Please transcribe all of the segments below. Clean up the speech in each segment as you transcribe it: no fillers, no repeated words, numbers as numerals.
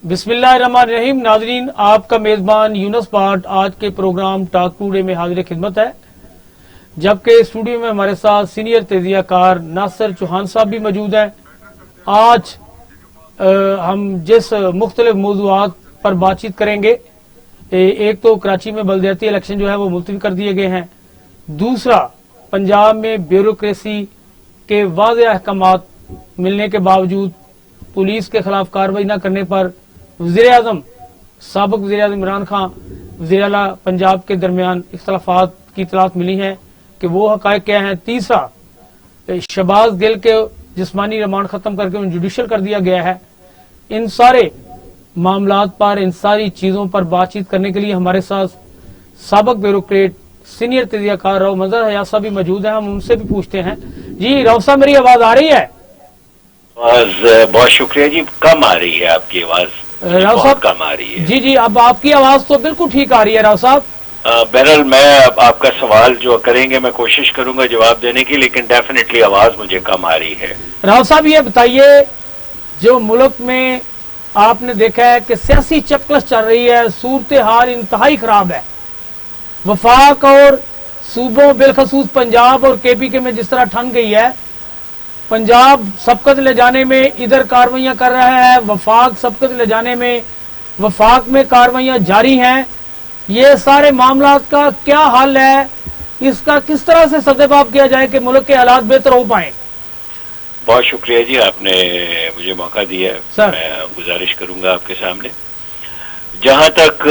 بسم اللہ الرحمن الرحیم. ناظرین، آپ کا میزبان یونس بھاٹ آج کے پروگرام ٹاک ٹوڈے میں حاضر خدمت ہے، جبکہ اسٹوڈیو میں ہمارے ساتھ سینئر تجزیہ کار ناصر چوہان صاحب بھی موجود ہیں. آج ہم جس مختلف موضوعات پر بات چیت کریں گے، ایک تو کراچی میں بلدیاتی الیکشن جو ہے وہ ملتوی کر دیے گئے ہیں، دوسرا پنجاب میں بیوروکریسی کے واضح احکامات ملنے کے باوجود پولیس کے خلاف کارروائی نہ کرنے پر وزیر اعظم سابق وزیر اعظم عمران خان وزیر اعلیٰ پنجاب کے درمیان اختلافات کی اطلاعات ملی ہیں کہ وہ حقائق کیا ہیں. تیسرا، شہباز گل کے جسمانی ریمانڈ ختم کر کے انہیں جوڈیشل کر دیا گیا ہے. ان سارے معاملات پر، ان ساری چیزوں پر بات چیت کرنے کے لیے ہمارے ساتھ سابق بیوروکریٹ سینئر تجزیہ کار راؤ مظہر حیات صاحب بھی موجود ہیں. ہم ان سے بھی پوچھتے ہیں. جی راؤ صاحب، میری آواز آ رہی ہے؟ بہت شکریہ جی. کم آ رہی ہے آپ کی آواز، راؤ صاحب کم آ رہی ہے. جی اب آپ کی آواز تو بالکل ٹھیک آ رہی ہے راؤ صاحب. بہرحال میں آپ کا سوال جو کریں گے میں کوشش کروں گا جواب دینے کی، لیکن ڈیفینیٹلی آواز مجھے کم آ رہی ہے. راؤ صاحب یہ بتائیے، جو ملک میں آپ نے دیکھا ہے کہ سیاسی چپکلس چل رہی ہے، صورتحال انتہائی خراب ہے. وفاق اور صوبوں بالخصوص پنجاب اور کے پی کے میں جس طرح ٹھن گئی ہے، پنجاب سبقت لے جانے میں ادھر کارروائیاں کر رہا ہے، وفاق سبقت لے جانے میں وفاق میں کارروائیاں جاری ہیں. یہ سارے معاملات کا کیا حل ہے؟ اس کا کس طرح سے سدباب کیا جائے کہ ملک کے حالات بہتر ہو پائیں؟ بہت شکریہ جی، آپ نے مجھے موقع دیا ہے. سر، میں گزارش کروں گا آپ کے سامنے. جہاں تک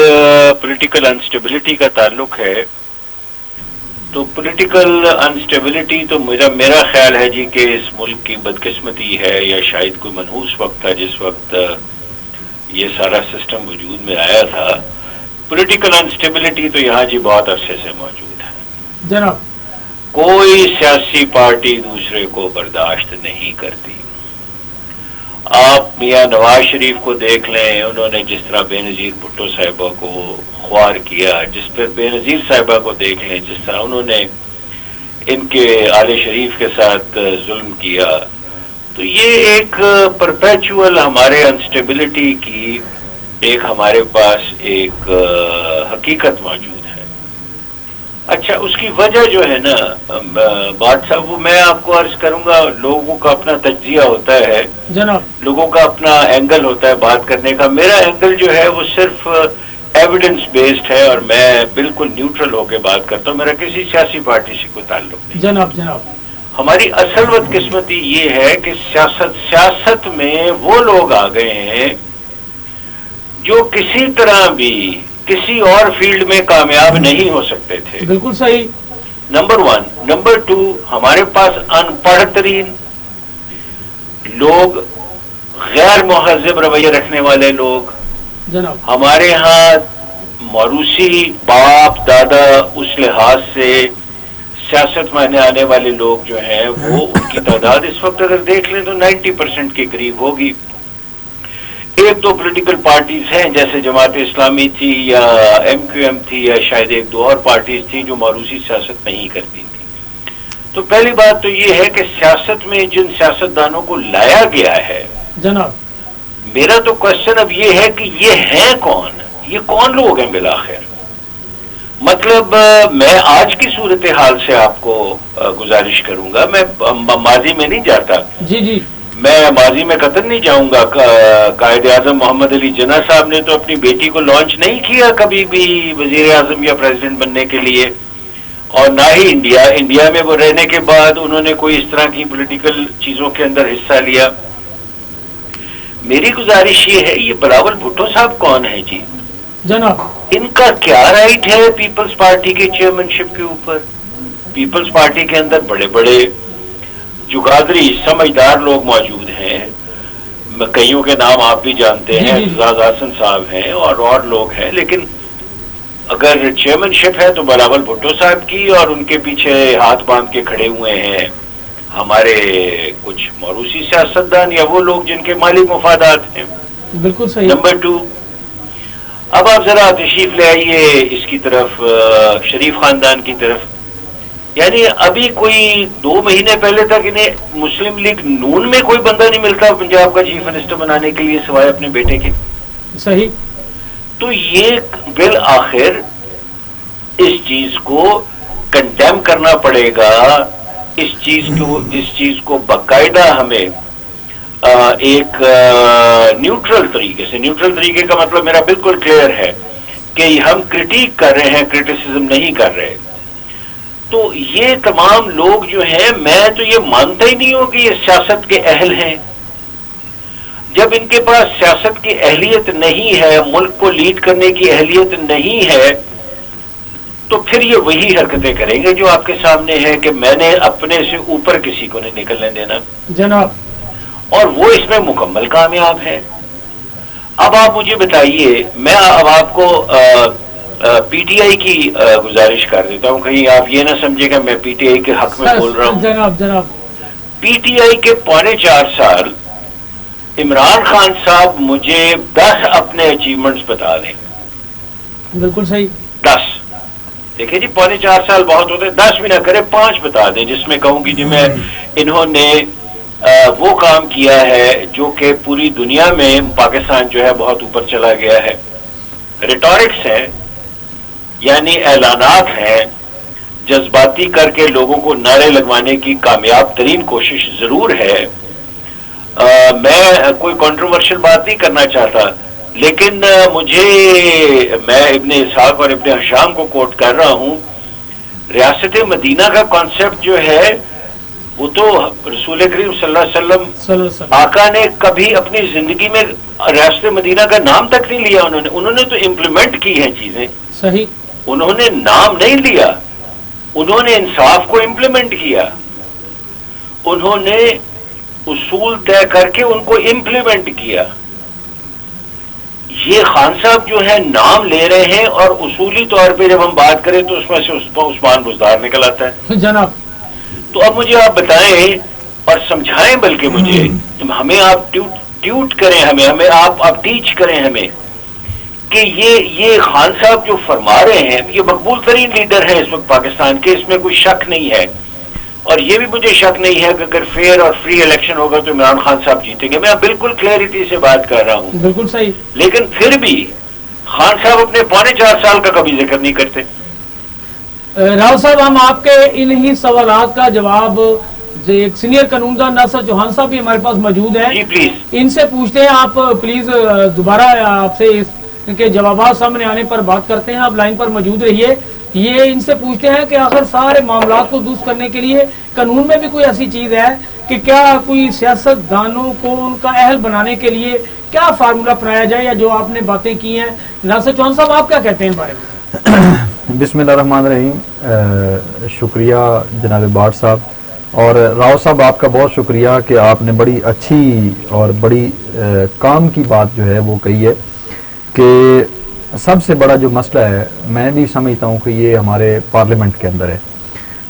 پولیٹیکل انسٹیبلٹی کا تعلق ہے، تو پولیٹیکل انسٹیبلٹی تو میرا خیال ہے جی کہ اس ملک کی بدقسمتی ہے، یا شاید کوئی منحوس وقت تھا جس وقت یہ سارا سسٹم وجود میں آیا تھا. پولیٹیکل انسٹیبلٹی تو یہاں جی بہت عرصے سے موجود ہے. جناب، کوئی سیاسی پارٹی دوسرے کو برداشت نہیں کرتی. آپ میاں نواز شریف کو دیکھ لیں، انہوں نے جس طرح بے نظیر بھٹو صاحبہ کو خوار کیا، جس پر بے نظیر صاحبہ کو دیکھ لیں جس طرح انہوں نے ان کے آل شریف کے ساتھ ظلم کیا. تو یہ ایک پرپیچول ہمارے انسٹیبلٹی کی ایک ہمارے پاس ایک حقیقت موجود ہے. اچھا، اس کی وجہ جو ہے نا بات صاحب، وہ میں آپ کو عرض کروں گا. لوگوں کا اپنا تجزیہ ہوتا ہے جناب، لوگوں کا اپنا اینگل ہوتا ہے بات کرنے کا. میرا اینگل جو ہے وہ صرف ایویڈنس بیسڈ ہے، اور میں بالکل نیوٹرل ہو کے بات کرتا ہوں. میرا کسی سیاسی پارٹی سے کوئی تعلق نہیں. جناب ہماری اصل بدقسمتی یہ ہے کہ سیاست میں وہ لوگ آ گئے ہیں جو کسی طرح بھی کسی اور فیلڈ میں کامیاب نہیں ہو سکتے تھے. بالکل صحیح. نمبر 1. نمبر 2، ہمارے پاس ان پڑھ ترین لوگ، غیر مہذب رویہ رکھنے والے لوگ. جناب، ہمارے ہاں موروثی باپ دادا اس لحاظ سے سیاست میں آنے والے لوگ جو ہیں، وہ ان کی تعداد اس وقت اگر دیکھ لیں تو 90% کے قریب ہوگی. ایک دو پولیٹیکل پارٹیز ہیں جیسے جماعت اسلامی تھی یا ایم کیو ایم تھی، یا شاید ایک دو اور پارٹیز تھیں جو موروثی سیاست نہیں کرتی تھی. تو پہلی بات تو یہ ہے کہ سیاست میں جن سیاستدانوں کو لایا گیا ہے، جناب، میرا تو کوشچن اب یہ ہے کہ یہ ہیں کون؟ یہ کون لوگ ہیں بالآخر؟ مطلب میں آج کی صورتحال سے آپ کو گزارش کروں گا. میں ماضی میں نہیں جاتا، جی میں ماضی میں قطر نہیں جاؤں گا. قائد اعظم محمد علی جناح صاحب نے تو اپنی بیٹی کو لانچ نہیں کیا کبھی بھی وزیر اعظم یا پریزیڈنٹ بننے کے لیے، اور نہ ہی انڈیا میں وہ رہنے کے بعد انہوں نے کوئی اس طرح کی پولیٹیکل چیزوں کے اندر حصہ لیا. میری گزارش یہ ہے، یہ بلاول بھٹو صاحب کون ہیں جی؟ جناب، ان کا کیا رائٹ ہے پیپلز پارٹی کے چیئرمین کے اوپر؟ پیپلز پارٹی کے اندر بڑے بڑے جگادری سمجھدار لوگ موجود ہیں. کئیوں کے نام آپ بھی جانتے ہیں، اعزاز حسن صاحب ہیں اور لوگ ہیں. لیکن اگر چیئرمین شپ ہے تو بلاول بھٹو صاحب کی، اور ان کے پیچھے ہاتھ باندھ کے کھڑے ہوئے ہیں ہمارے کچھ موروثی سیاستدان یا وہ لوگ جن کے مالی مفادات ہیں. بالکل صحیح. نمبر 2، اب آپ ذرا تشریف لے آئیے اس کی طرف، شریف خاندان کی طرف. یعنی ابھی کوئی 2 مہینے پہلے تک انہیں مسلم لیگ نون میں کوئی بندہ نہیں ملتا پنجاب کا چیف منسٹر بنانے کے لیے سوائے اپنے بیٹے کے. صحیح. تو یہ بالآخر اس چیز کو کنڈیم کرنا پڑے گا. اس چیز کو باقاعدہ ہمیں ایک نیوٹرل طریقے کا مطلب میرا بالکل کلیئر ہے کہ ہم کرٹیک کر رہے ہیں، کرٹیسزم نہیں کر رہے. تو یہ تمام لوگ جو ہیں، میں تو یہ مانتا ہی نہیں ہوں کہ یہ سیاست کے اہل ہیں. جب ان کے پاس سیاست کی اہلیت نہیں ہے، ملک کو لیڈ کرنے کی اہلیت نہیں ہے، تو پھر یہ وہی حرکتیں کریں گے جو آپ کے سامنے ہے کہ میں نے اپنے سے اوپر کسی کو نہیں نکلنے دینا جناب. اور وہ اس میں مکمل کامیاب ہے. اب آپ مجھے بتائیے، میں اب آپ کو پی ٹی آئی کی گزارش کر دیتا ہوں، کہیں آپ یہ نہ سمجھے کہ میں پی ٹی آئی کے حق میں بول رہا ہوں. جناب پی ٹی آئی کے 4.5 سال عمران خان صاحب مجھے 10 اپنے اچیومنٹس بتا دیں. بالکل صحیح. 10 دیکھیں جی، 4.5 سال بہت ہوتے، 10 بھی نہ کرے 5 بتا دیں جس میں کہوں گی جی میں انہوں نے وہ کام کیا ہے جو کہ پوری دنیا میں پاکستان جو ہے بہت اوپر چلا گیا ہے. ریٹورکس ہیں، یعنی اعلانات ہیں، جذباتی کر کے لوگوں کو نعرے لگوانے کی کامیاب ترین کوشش ضرور ہے. میں کوئی کنٹروورشل بات نہیں کرنا چاہتا، لیکن میں ابن اسحاق اور ابن ہشام کو کوٹ کر رہا ہوں. ریاست مدینہ کا کانسیپٹ جو ہے وہ تو رسول کریم صلی اللہ علیہ وسلم آقا نے کبھی اپنی زندگی میں ریاست مدینہ کا نام تک نہیں لیا. انہوں نے تو امپلیمنٹ کی ہیں چیزیں. صحیح. انہوں نے نام نہیں لیا، انہوں نے انصاف کو امپلیمنٹ کیا. انہوں نے اصول طے کر کے ان کو امپلیمنٹ کیا. یہ خان صاحب جو ہے نام لے رہے ہیں، اور اصولی طور پہ جب ہم بات کریں تو اس میں سے عثمان بزدار نکل آتا ہے. جناب. تو اب مجھے آپ بتائیں اور سمجھائیں، بلکہ مجھے ہمیں آپ ٹیوٹ کریں، ہمیں آپ ٹیچ کریں ہمیں کہ یہ خان صاحب جو فرما رہے ہیں، یہ مقبول ترین لیڈر ہیں اس وقت پاکستان کے، اس میں کوئی شک نہیں ہے. اور یہ بھی مجھے شک نہیں ہے کہ اگر فیئر اور فری الیکشن ہوگا تو عمران خان صاحب جیتیں گے. میں بالکل کلیئرٹی سے بات کر رہا ہوں. بالکل صحیح. لیکن پھر بھی خان صاحب اپنے 4.5 سال کا کبھی ذکر نہیں کرتے. راؤ صاحب، ہم آپ کے انہی سوالات کا جواب ایک سینئر قانوندان ناصر چوہان صاحب بھی ہمارے پاس موجود ہیں. جی پلیز. ان سے پوچھتے ہیں، آپ پلیز دوبارہ آپ سے ان کے جوابات سامنے آنے پر بات کرتے ہیں. آپ لائن پر موجود رہیے. یہ ان سے پوچھتے ہیں کہ آخر سارے معاملات کو درست کرنے کے لیے قانون میں بھی کوئی ایسی چیز ہے کہ کیا کوئی سیاست دانوں کو ان کا اہل بنانے کے لیے کیا فارمولہ اپنایا جائے، یا جو آپ نے باتیں کی ہیں. ناصر چوہان صاحب، آپ کیا کہتے ہیں اس بارے میں؟ بسم اللہ الرحمن الرحیم. شکریہ جناب بھاٹ صاحب، اور راؤ صاحب آپ کا بہت شکریہ کہ آپ نے بڑی اچھی اور بڑی کام کی بات جو ہے وہ کہی ہے کہ سب سے بڑا جو مسئلہ ہے، میں بھی سمجھتا ہوں کہ یہ ہمارے پارلیمنٹ کے اندر ہے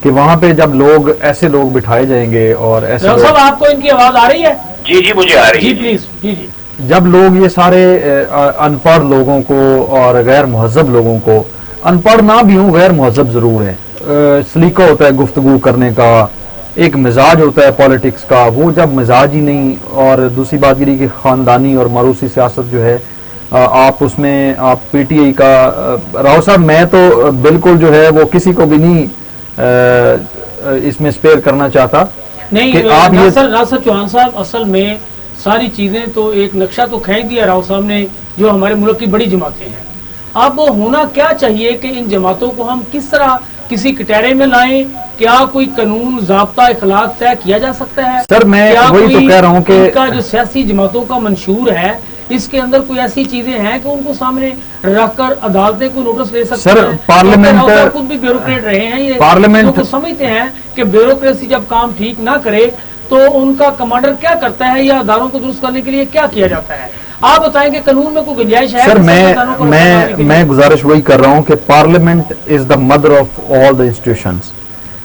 کہ وہاں پہ جب لوگ ایسے لوگ بٹھائے جائیں گے اور ایسے راؤ صاحب، آپ کو ان کی آواز آ رہی ہے؟ جی مجھے آ رہی ہے. جی پلیز. جی. جب لوگ یہ سارے ان پڑھ لوگوں کو اور غیر مہذب لوگوں کو، ان پڑھ نہ بھی ہوں غیر مہذب ضرور ہیں، سلیقہ ہوتا ہے گفتگو کرنے کا، ایک مزاج ہوتا ہے پالیٹکس کا، وہ جب مزاج ہی نہیں. اور دوسری بات یہ کہ خاندانی اور موروثی سیاست جو ہے آپ اس میں آپ پی ٹی آئی کا، راؤ صاحب میں تو بالکل جو ہے وہ کسی کو بھی نہیں اس میں اسپیئر کرنا چاہتا. نہیں ناصر چوہان صاحب، اصل میں ساری چیزیں تو ایک نقشہ تو کھینچ دیا راؤ صاحب نے جو ہمارے ملک کی بڑی جماعتیں ہیں. اب ہونا کیا چاہیے کہ ان جماعتوں کو ہم کس طرح کسی کٹہرے میں لائیں؟ کیا کوئی قانون ضابطہ اخلاق طے کیا جا سکتا ہے؟ سر میں وہی تو کہہ رہا ہوں کہ ان کا جو سیاسی جماعتوں کا منشور ہے، اس کے اندر کوئی ایسی چیزیں ہیں کہ ان کو سامنے رکھ کر عدالتیں کو نوٹس لے سکتے ہیں؟ سر پارلیمنٹ خود بھی بیوروکریٹ رہے ہیں، یہ پارلیمنٹ سمجھتے ہیں کہ بیوروکریسی جب کام ٹھیک نہ کرے تو ان کا کمانڈر کیا کرتا ہے، یا اداروں کو درست کرنے کے لیے کیا کیا جاتا ہے؟ آپ بتائیں کہ قانون میں کوئی گنجائش ہے؟ سر میں گزارش وہی کر رہا ہوں کہ parliament is the mother of all the institutions,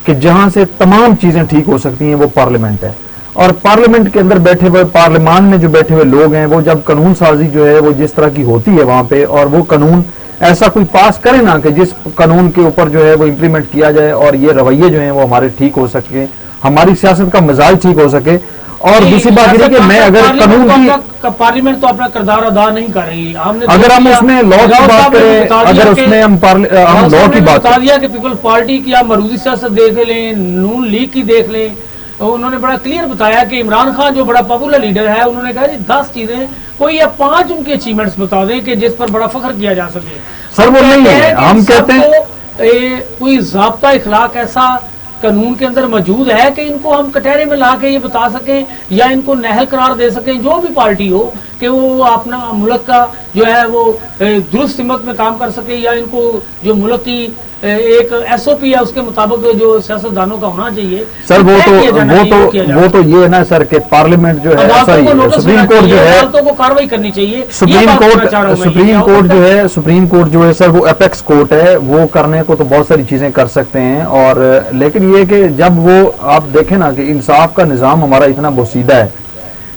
کہ جہاں سے تمام چیزیں ٹھیک ہو سکتی ہیں وہ پارلیمنٹ ہے. اور پارلیمنٹ کے اندر بیٹھے ہوئے، پارلیمان میں جو بیٹھے ہوئے لوگ ہیں، وہ جب قانون سازی جو ہے وہ جس طرح کی ہوتی ہے وہاں پہ، اور وہ قانون ایسا کوئی پاس کرے نا کہ جس قانون کے اوپر جو ہے وہ امپلیمنٹ کیا جائے اور یہ رویے جو ہیں وہ ہمارے ٹھیک ہو سکے، ہماری سیاست کا مزاج ٹھیک ہو سکے. اور دوسری بات یہ کہ میں اگر قانون کی پارلیمنٹ تو اپنا کردار ادا نہیں کر رہی. اگر ہم اس میں لا کی بات کریں, اگر اس میں ہم لا کی بات بتا دیا کہ پیپلز پارٹی کی آپ مروزی سیاست دیکھ لیں, نون لیگ کی دیکھ لیں, انہوں نے بڑا کلیئر بتایا کہ عمران خان جو بڑا پاپولر لیڈر ہے, انہوں نے کہا جی 10 چیزیں کوئی یا 5 ان کی اچیومنٹس بتا دیں کہ جس پر بڑا فخر کیا جا سکے. سر وہ نہیں ہے, ہم کہتے ہیں کوئی ضابطہ اخلاق ایسا قانون کے اندر موجود ہے کہ ان کو ہم کٹہرے میں لا کے یہ بتا سکیں یا ان کو نہل قرار دے سکیں, جو بھی پارٹی ہو, کہ وہ اپنا ملک کا جو ہے وہ درست سمت میں کام کر سکے, یا ان کو جو ملک کی ایک ایس او پی ہے اس کے مطابق جو سیاستدانوں کا ہونا چاہیے. سر وہ تو یہ ہے نا سر کہ پارلیمنٹ جو ہے, سپریم کورٹ جو ہے, عدالتوں کو کارروائی کرنی چاہیے. سپریم کورٹ جو ہے سر وہ اپیکس کورٹ ہے, وہ کرنے کو تو بہت ساری چیزیں کر سکتے ہیں, اور لیکن یہ کہ جب وہ آپ دیکھیں نا کہ انصاف کا نظام ہمارا اتنا بوسیدہ ہے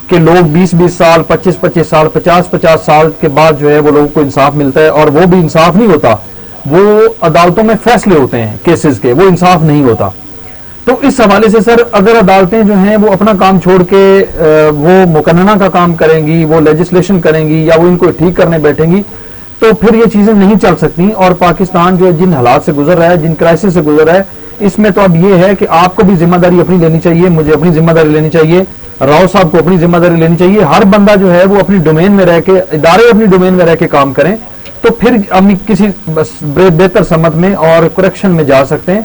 کہ لوگ 20-20 سال 25-25 سال 50-50 سال کے بعد جو ہے وہ لوگوں کو انصاف ملتا ہے, اور وہ بھی انصاف نہیں ہوتا, وہ عدالتوں میں فیصلے ہوتے ہیں کیسز کے, وہ انصاف نہیں ہوتا. تو اس حوالے سے سر اگر عدالتیں جو ہیں وہ اپنا کام چھوڑ کے وہ مقننہ کا کام کریں گی, وہ لیجسلیشن کریں گی, یا وہ ان کو ٹھیک کرنے بیٹھیں گی, تو پھر یہ چیزیں نہیں چل سکتی. اور پاکستان جو جن حالات سے گزر رہا ہے, جن کرائسس سے گزر رہا ہے, اس میں تو اب یہ ہے کہ آپ کو بھی ذمہ داری اپنی لینی چاہیے, مجھے اپنی ذمہ داری لینی چاہیے, راؤ صاحب کو اپنی ذمہ داری لینی چاہیے. ہر بندہ جو ہے وہ اپنی ڈومین میں رہ کے, ادارے اپنی ڈومین میں رہ کے کام کریں, تو پھر ہم کسی بہتر سمت میں اور کریکشن میں جا سکتے ہیں.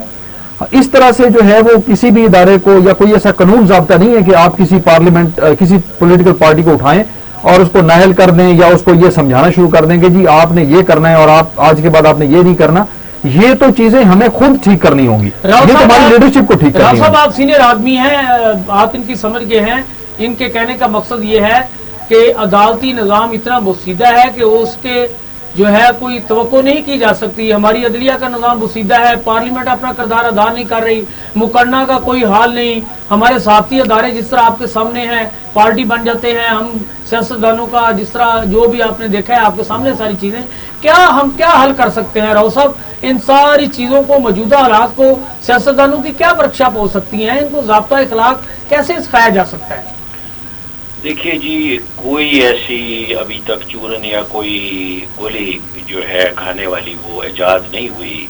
اس طرح سے جو ہے وہ کسی بھی ادارے کو, یا کوئی ایسا قانون ضابطہ نہیں ہے کہ آپ کسی پارلیمنٹ کسی پولیٹیکل پارٹی کو اٹھائیں اور اس کو نااہل کر دیں, یا اس کو یہ سمجھانا شروع کر دیں کہ جی آپ نے یہ کرنا ہے اور آپ آج کے بعد آپ نے یہ نہیں کرنا. یہ تو چیزیں ہمیں خود ٹھیک کرنی ہوں گی, یہ تو ہماری لیڈرشپ کو ٹھیک کرنی ہوگی. صاحب آپ سینئر آدمی ہیں, آپ ان کی سمجھ گئے ہیں, ان کے کہنے کا مقصد یہ ہے کہ عدالتی نظام اتنا بوسیدہ ہے کہ اس کے جو ہے کوئی توقع نہیں کی جا سکتی. ہماری عدلیہ کا نظام بوسیدہ ہے, پارلیمنٹ اپنا کردار ادا نہیں کر رہی, مقرنہ کا کوئی حال نہیں, ہمارے ثقافتی ادارے جس طرح آپ کے سامنے ہیں پارٹی بن جاتے ہیں, ہم سیاستدانوں کا جس طرح جو بھی آپ نے دیکھا ہے آپ کے سامنے ساری چیزیں, ہم کیا حل کر سکتے ہیں راؤ صاحب؟ ان ساری چیزوں کو, موجودہ حالات کو سیاستدانوں کی کیا ورکشاپ ہو سکتی ہیں, ان کو ضابطہ اخلاق کیسے سکھایا جا سکتا ہے؟ دیکھیے جی, کوئی ایسی ابھی تک چورن یا کوئی گولی جو ہے کھانے والی وہ ایجاد نہیں ہوئی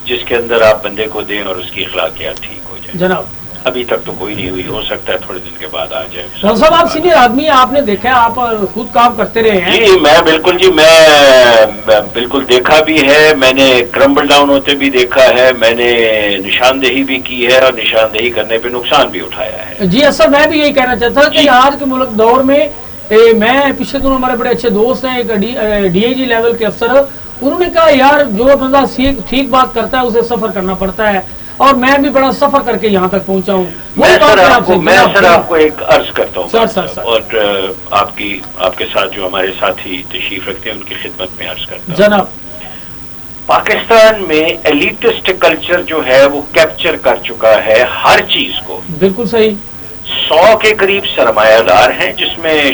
جس کے اندر آپ بندے کو دیں اور اس کی اخلاقیات ٹھیک ہو جائے. جناب ابھی تک تو کوئی نہیں ہوئی, ہو سکتا ہے تھوڑے دن کے بعد آ جائے. صاحب آپ سینئر آدمی ہیں, آپ نے دیکھا ہے, آپ خود کام کرتے رہے ہیں. جی میں بالکل دیکھا بھی ہے, میں نے کرمبل ڈاؤن ہوتے بھی دیکھا ہے, میں نے نشاندہی بھی کی ہے, اور نشاندہی کرنے پہ نقصان بھی اٹھایا ہے. جی ایسا میں بھی یہی کہنا چاہتا ہوں کہ آج کے ملک دور میں میں پچھلے دنوں ہمارے بڑے اچھے دوست ہیں, ایک ڈی آئی جی لیول کے افسر, انہوں نے کہا یار جو بندہ ٹھیک بات کرتا ہے اسے سفر کرنا پڑتا ہے, اور میں بھی بڑا سفر کر کے یہاں تک پہنچا ہوں. میں سر آپ کو ایک عرض کرتا ہوں, اور آپ کے ساتھ جو ہمارے ساتھی تشریف رکھتے ہیں ان کی خدمت میں عرض کرتا ہوں. جناب, پاکستان میں ایلیٹسٹ کلچر جو ہے وہ کیپچر کر چکا ہے ہر چیز کو. بالکل صحیح. 100 کے قریب سرمایہ دار ہیں, جس میں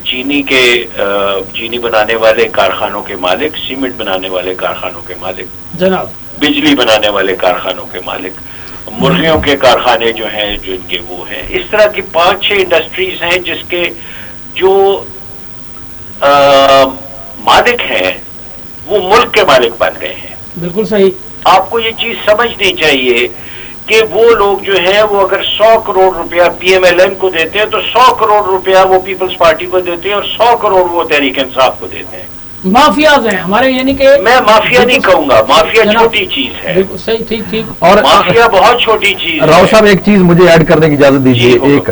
چینی بنانے والے کارخانوں کے مالک, سیمنٹ بنانے والے کارخانوں کے مالک, جناب بجلی بنانے والے کارخانوں کے مالک, مرغیوں کے کارخانے جو ہیں جو ان کے وہ ہیں. اس طرح کی 5-6 انڈسٹریز ہیں جس کے جو مالک ہیں وہ ملک کے مالک بن گئے ہیں. بالکل صحیح. آپ کو یہ چیز سمجھنی چاہیے کہ وہ لوگ جو ہیں وہ اگر 100 کروڑ روپیہ پی ایم ایل این کو دیتے ہیں تو 100 کروڑ روپیہ وہ پیپلز پارٹی کو دیتے ہیں, اور 100 کروڑ وہ تحریک انصاف کو دیتے ہیں. مافیاز ہیں ہمارے, یعنی کہ میں مافیا نہیں کہوں گا, مافیا چھوٹی چیز ہے. صحیح, ٹھیک ٹھیک. اور مافیا بہت چھوٹی چیز ہے. راؤ صاحب ایک چیز مجھے ایڈ کرنے کی اجازت دیجیے, ایک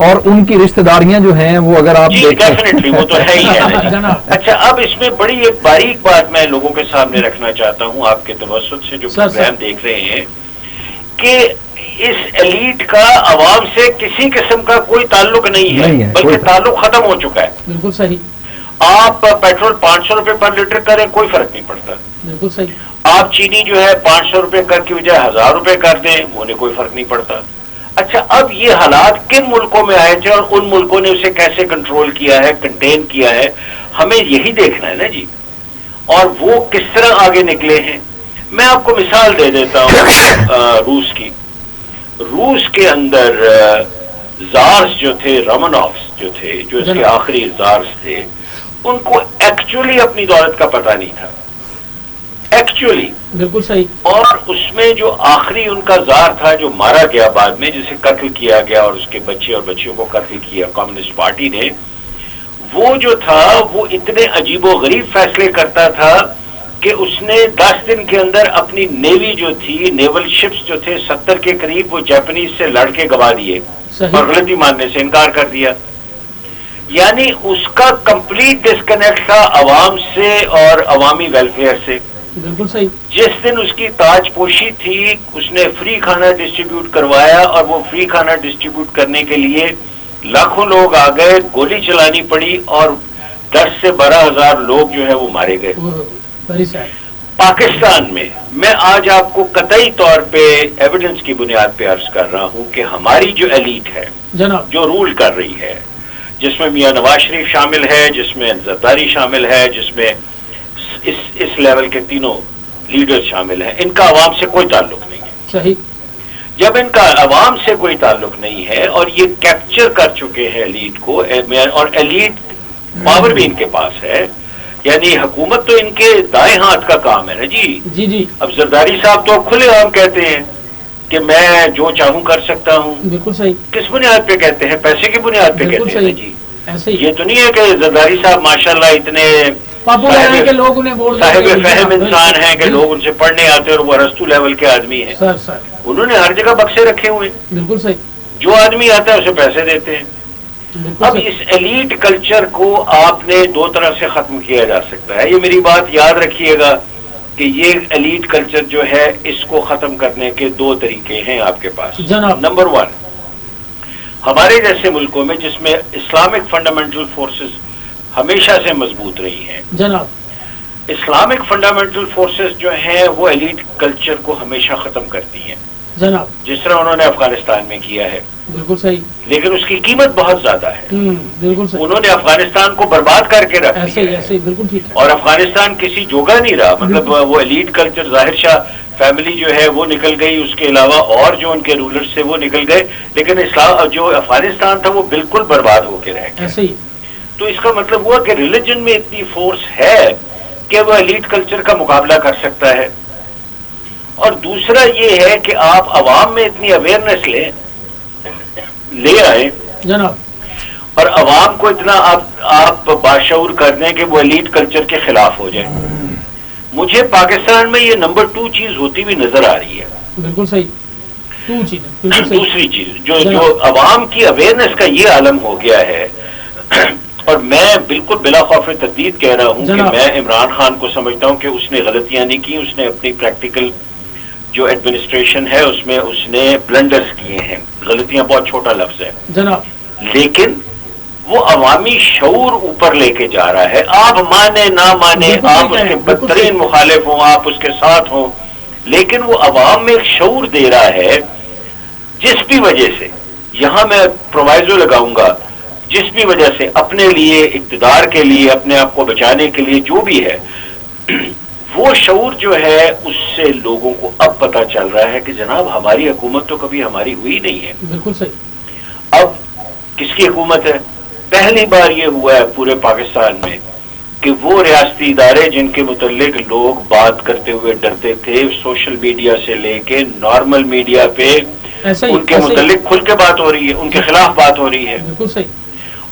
اور ان کی رشتہ داریاں جو ہیں وہ اگر آپ ڈیفینیٹلی وہ تو ہے ہی ہے. اچھا, اب اس میں بڑی ایک باریک بات میں لوگوں کے سامنے رکھنا چاہتا ہوں آپ کے توسط سے جو پروگرام دیکھ رہے ہیں, کہ اس ایلیٹ کا عوام سے کسی قسم کا کوئی تعلق نہیں ہے, بلکہ تعلق ختم ہو چکا ہے. بالکل صحیح. آپ پیٹرول 500 روپے پر لیٹر کریں کوئی فرق نہیں پڑتا. بالکل صحیح. آپ چینی جو ہے 500 روپے کر کی بجائے 1000 روپے کر دیں, انہیں کوئی فرق نہیں پڑتا. اچھا, اب یہ حالات کن ملکوں میں آئے تھے اور ان ملکوں نے اسے کیسے کنٹرول کیا ہے, کنٹین کیا ہے, ہمیں یہی دیکھنا ہے نا جی, اور وہ کس طرح آگے نکلے ہیں. میں آپ کو مثال دے دیتا ہوں روس کی. روس کے اندر زارس جو تھے، رومانوفس جو تھے، جو اس کے آخری زارس تھے، ان کو ایکچولی اپنی دولت کا پتہ نہیں تھا، ایکچولی. بالکل صحیح. اور اس میں جو آخری ان کا زار تھا جو مارا گیا بعد میں، جسے قتل کیا گیا اور اس کے بچے اور بچیوں کو قتل کیا کمیونسٹ پارٹی نے، وہ جو تھا وہ اتنے عجیب و غریب فیصلے کرتا تھا کہ اس نے 10 دن کے اندر اپنی نیوی جو تھی، نیول شپس جو تھے 70 کے قریب، وہ جاپنیز سے لڑ کے گوا دیے اور غلطی ماننے سے انکار کر دیا. یعنی اس کا کمپلیٹ ڈسکنیکٹ تھا عوام سے اور عوامی ویلفیئر سے. بالکل صحیح. جس دن اس کی تاج پوشی تھی، اس نے فری کھانا ڈسٹریبیوٹ کروایا، اور وہ فری کھانا ڈسٹریبیوٹ کرنے کے لیے لاکھوں لوگ آ گئے، گولی چلانی پڑی اور 10 سے 12,000 لوگ جو ہے وہ مارے گئے. پاکستان میں آج آپ کو قطعی طور پہ ایویڈنس کی بنیاد پہ عرض کر رہا ہوں کہ ہماری جو ایلیٹ ہے جناب، جو رول کر رہی ہے، جس میں میاں نواز شریف شامل ہے، جس میں زرداری شامل ہے، جس میں اس لیول کے تینوں لیڈر شامل ہیں، ان کا عوام سے کوئی تعلق نہیں ہے. صحیح. جب ان کا عوام سے کوئی تعلق نہیں ہے اور یہ کیپچر کر چکے ہیں ایلیٹ کو، اور ایلیٹ پاور بھی ان کے پاس ہے، یعنی حکومت تو ان کے دائیں ہاتھ کا کام ہے نا جی. جی جی. اب زرداری صاحب تو کھلے عام کہتے ہیں کہ میں جو چاہوں کر سکتا ہوں. بالکل صحیح. کس بنیاد پہ کہتے ہیں؟ پیسے کی بنیاد پہ کہتے ہیں جی. ایسے یہ تو نہیں ہے کہ زرداری صاحب ماشاءاللہ اتنے صاحب فہم انسان ہیں کہ لوگ ان سے پڑھنے آتے اور وہ ارسطو لیول کے آدمی ہیں. انہوں نے ہر جگہ بکسے رکھے ہوئے. بالکل صحیح. جو آدمی آتا ہے اسے پیسے دیتے ہیں. اب اس ایلیٹ کلچر کو آپ نے 2 طرح سے ختم کیا جا سکتا ہے. یہ میری بات یاد رکھیے گا کہ یہ ایلیٹ کلچر جو ہے اس کو ختم کرنے کے 2 طریقے ہیں آپ کے پاس. نمبر 1، ہمارے جیسے ملکوں میں جس میں اسلامک فنڈامنٹل فورسز ہمیشہ سے مضبوط رہی ہیں جناب، اسلامک فنڈامنٹل فورسز جو ہیں وہ ایلیٹ کلچر کو ہمیشہ ختم کرتی ہیں جناب، جس طرح انہوں نے افغانستان میں کیا ہے. بالکل صحیح. لیکن اس کی قیمت بہت زیادہ ہے. بالکل صحیح. انہوں نے افغانستان کو برباد کر کے رکھ دیا ایسے بالکل ٹھیک ہے. اور افغانستان کسی جوگا نہیں رہا. مطلب وہ ایلیٹ کلچر، ظاہر شاہ فیملی جو ہے وہ نکل گئی، اس کے علاوہ اور جو ان کے رولرز تھے وہ نکل گئے، لیکن اسلام جو افغانستان تھا وہ بالکل برباد ہو کے رہ گیا. ایسے ہی. تو اس کا مطلب ہوا کہ ریلیجن میں اتنی فورس ہے کہ وہ ایلیٹ کلچر کا مقابلہ کر سکتا ہے. اور دوسرا یہ ہے کہ آپ عوام میں اتنی اویئرنیس لے آئیں جناب، اور عوام کو اتنا آپ باشعور کر دیں کہ وہ ایلیٹ کلچر کے خلاف ہو جائیں. مجھے پاکستان میں یہ نمبر 2 چیز ہوتی ہوئی نظر آ رہی ہے. بالکل صحیح. دوسری چیز جو عوام کی اویئرنیس کا یہ عالم ہو گیا ہے، اور میں بالکل بلا خوف تردید کہہ رہا ہوں کہ میں عمران خان کو سمجھتا ہوں کہ اس نے غلطیاں نہیں کی. اس نے اپنی پریکٹیکل جو ایڈمنسٹریشن ہے اس میں اس نے بلنڈرز کیے ہیں. غلطیاں بہت چھوٹا لفظ ہے جناب، لیکن وہ عوامی شعور اوپر لے کے جا رہا ہے. آپ مانے نہ مانے، آپ اس کے بدترین مخالف ہوں، آپ اس کے ساتھ ہوں، لیکن وہ عوام میں ایک شعور دے رہا ہے جس بھی وجہ سے، یہاں میں پرووائزو لگاؤں گا، جس بھی وجہ سے اپنے لیے، اقتدار کے لیے، اپنے آپ کو بچانے کے لیے جو بھی ہے، وہ شعور جو ہے اس سے لوگوں کو اب پتہ چل رہا ہے کہ جناب ہماری حکومت تو کبھی ہماری ہوئی نہیں ہے. بالکل صحیح. اب کس کی حکومت ہے؟ پہلی بار یہ ہوا ہے پورے پاکستان میں کہ وہ ریاستی ادارے جن کے متعلق لوگ بات کرتے ہوئے ڈرتے تھے، سوشل میڈیا سے لے کے نارمل میڈیا پہ ان کے متعلق کھل کے بات ہو رہی ہے، ان کے خلاف بات ہو رہی ہے. بالکل صحیح.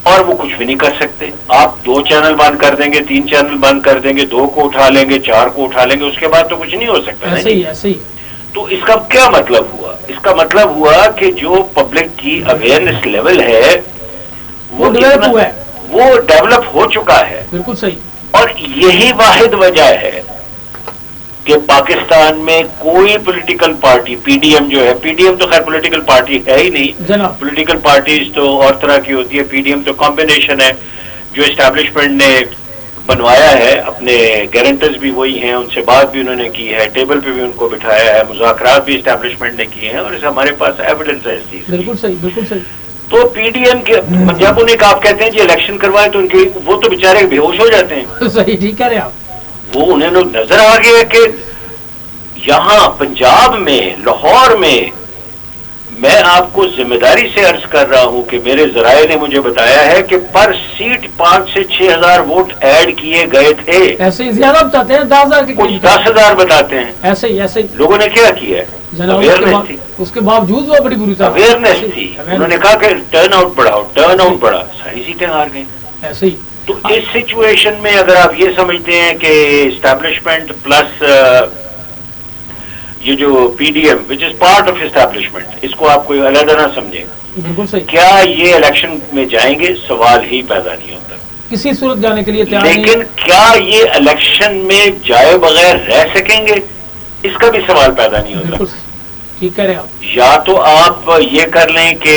اور وہ کچھ بھی نہیں کر سکتے. آپ 2 چینل بند کر دیں گے، 3 چینل بند کر دیں گے، 2 کو اٹھا لیں گے، 4 کو اٹھا لیں گے، اس کے بعد تو کچھ نہیں ہو سکتا. ایسے ہی. تو اس کا کیا مطلب ہوا؟ اس کا مطلب ہوا کہ جو پبلک کی اویئرنیس لیول ہے وہ ڈیولپ ہو چکا ہے. بالکل صحیح. اور یہی واحد وجہ ہے کہ پاکستان میں کوئی political party, P D M جو ہے، پی ڈی ایم تو خیر پولیٹیکل پارٹی ہے ہی نہیں. پولیٹیکل پارٹیز تو اور طرح کی ہوتی ہے، پی ڈی ایم تو کمبینیشن ہے جو اسٹیبلشمنٹ نے بنوایا ہے. اپنے گارنٹرز بھی وہی ہیں، ان سے بات بھی انہوں نے کی ہے، ٹیبل پہ بھی ان کو بٹھایا ہے، مذاکرات بھی اسٹیبلشمنٹ نے کیے ہیں، اور اس ہمارے پاس ایویڈنس ہے اس چیز. بالکل صحیح. بالکل صحیح. تو پی ڈی ایم کے جب انہیں آپ کہتے ہیں جی الیکشن کروائے تو ان کے وہ تو بےچارے بے ہوش ہو جاتے ہیں. صحیح ٹھیک کہہ رہے ہیں آپ. وہ انہیں نظر آ گیا کہ یہاں پنجاب میں، لاہور میں میں آپ کو ذمہ داری سے عرض کر رہا ہوں کہ میرے ذرائع نے مجھے بتایا ہے کہ پر سیٹ 5 سے 6,000 ووٹ ایڈ کیے گئے تھے. ایسے ہی زیادہ بتاتے ہیں 10,000 کے کچھ 10,000 بتاتے ہیں. ایسے ہی لوگوں نے کیا کیا ہے؟ جناب اویئرنیس تھی. اس کے باوجود وہ بڑی بری طرح اویئرنیس تھی. انہوں نے کہا کہ ٹرن آؤٹ بڑھاؤ، ٹرن آؤٹ بڑھا، ساری سیٹیں ہار گئیں. ایسے ہی تو اس سچویشن میں اگر آپ یہ سمجھتے ہیں کہ اسٹیبلشمنٹ پلس یہ جو P D M which is part of establishment, اس کو آپ کوئی علیحدہ نہ سمجھیں، بالکل صحیح. کیا یہ الیکشن میں جائیں گے؟ سوال ہی پیدا نہیں ہوتا. کسی صورت جانے کے لیے تیار نہیں. لیکن کیا یہ الیکشن میں جائے بغیر رہ سکیں گے؟ اس کا بھی سوال پیدا نہیں ہوتا. بالکل ٹھیک کہہ رہے ہیں آپ. یا تو آپ یہ کر لیں کہ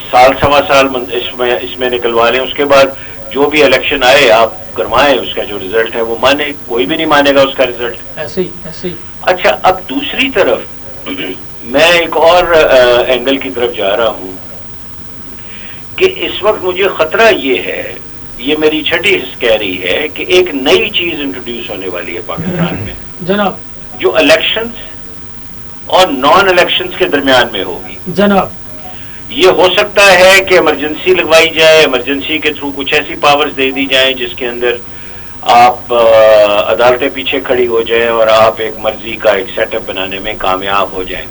سال سوا سال اس میں نکلوا لیں، اس کے بعد جو بھی الیکشن آئے آپ کروائیں، اس کا جو ریزلٹ ہے وہ مانے. کوئی بھی نہیں مانے گا اس کا ریزلٹ. ایسے ہی ایسے ہی. اچھا، اب دوسری طرف میں ایک اور اینگل کی طرف جا رہا ہوں کہ اس وقت مجھے خطرہ یہ ہے، یہ میری چھٹی حص کہہ رہی ہے کہ ایک نئی چیز انٹروڈیوس ہونے والی ہے پاکستان میں جناب، جو الیکشنز اور نان الیکشنز کے درمیان میں ہوگی. جناب یہ ہو سکتا ہے کہ ایمرجنسی لگوائی جائے، ایمرجنسی کے تھرو کچھ ایسی پاورز دے دی جائیں جس کے اندر آپ عدالتیں پیچھے کھڑی ہو جائیں اور آپ ایک مرضی کا ایک سیٹ اپ بنانے میں کامیاب ہو جائیں.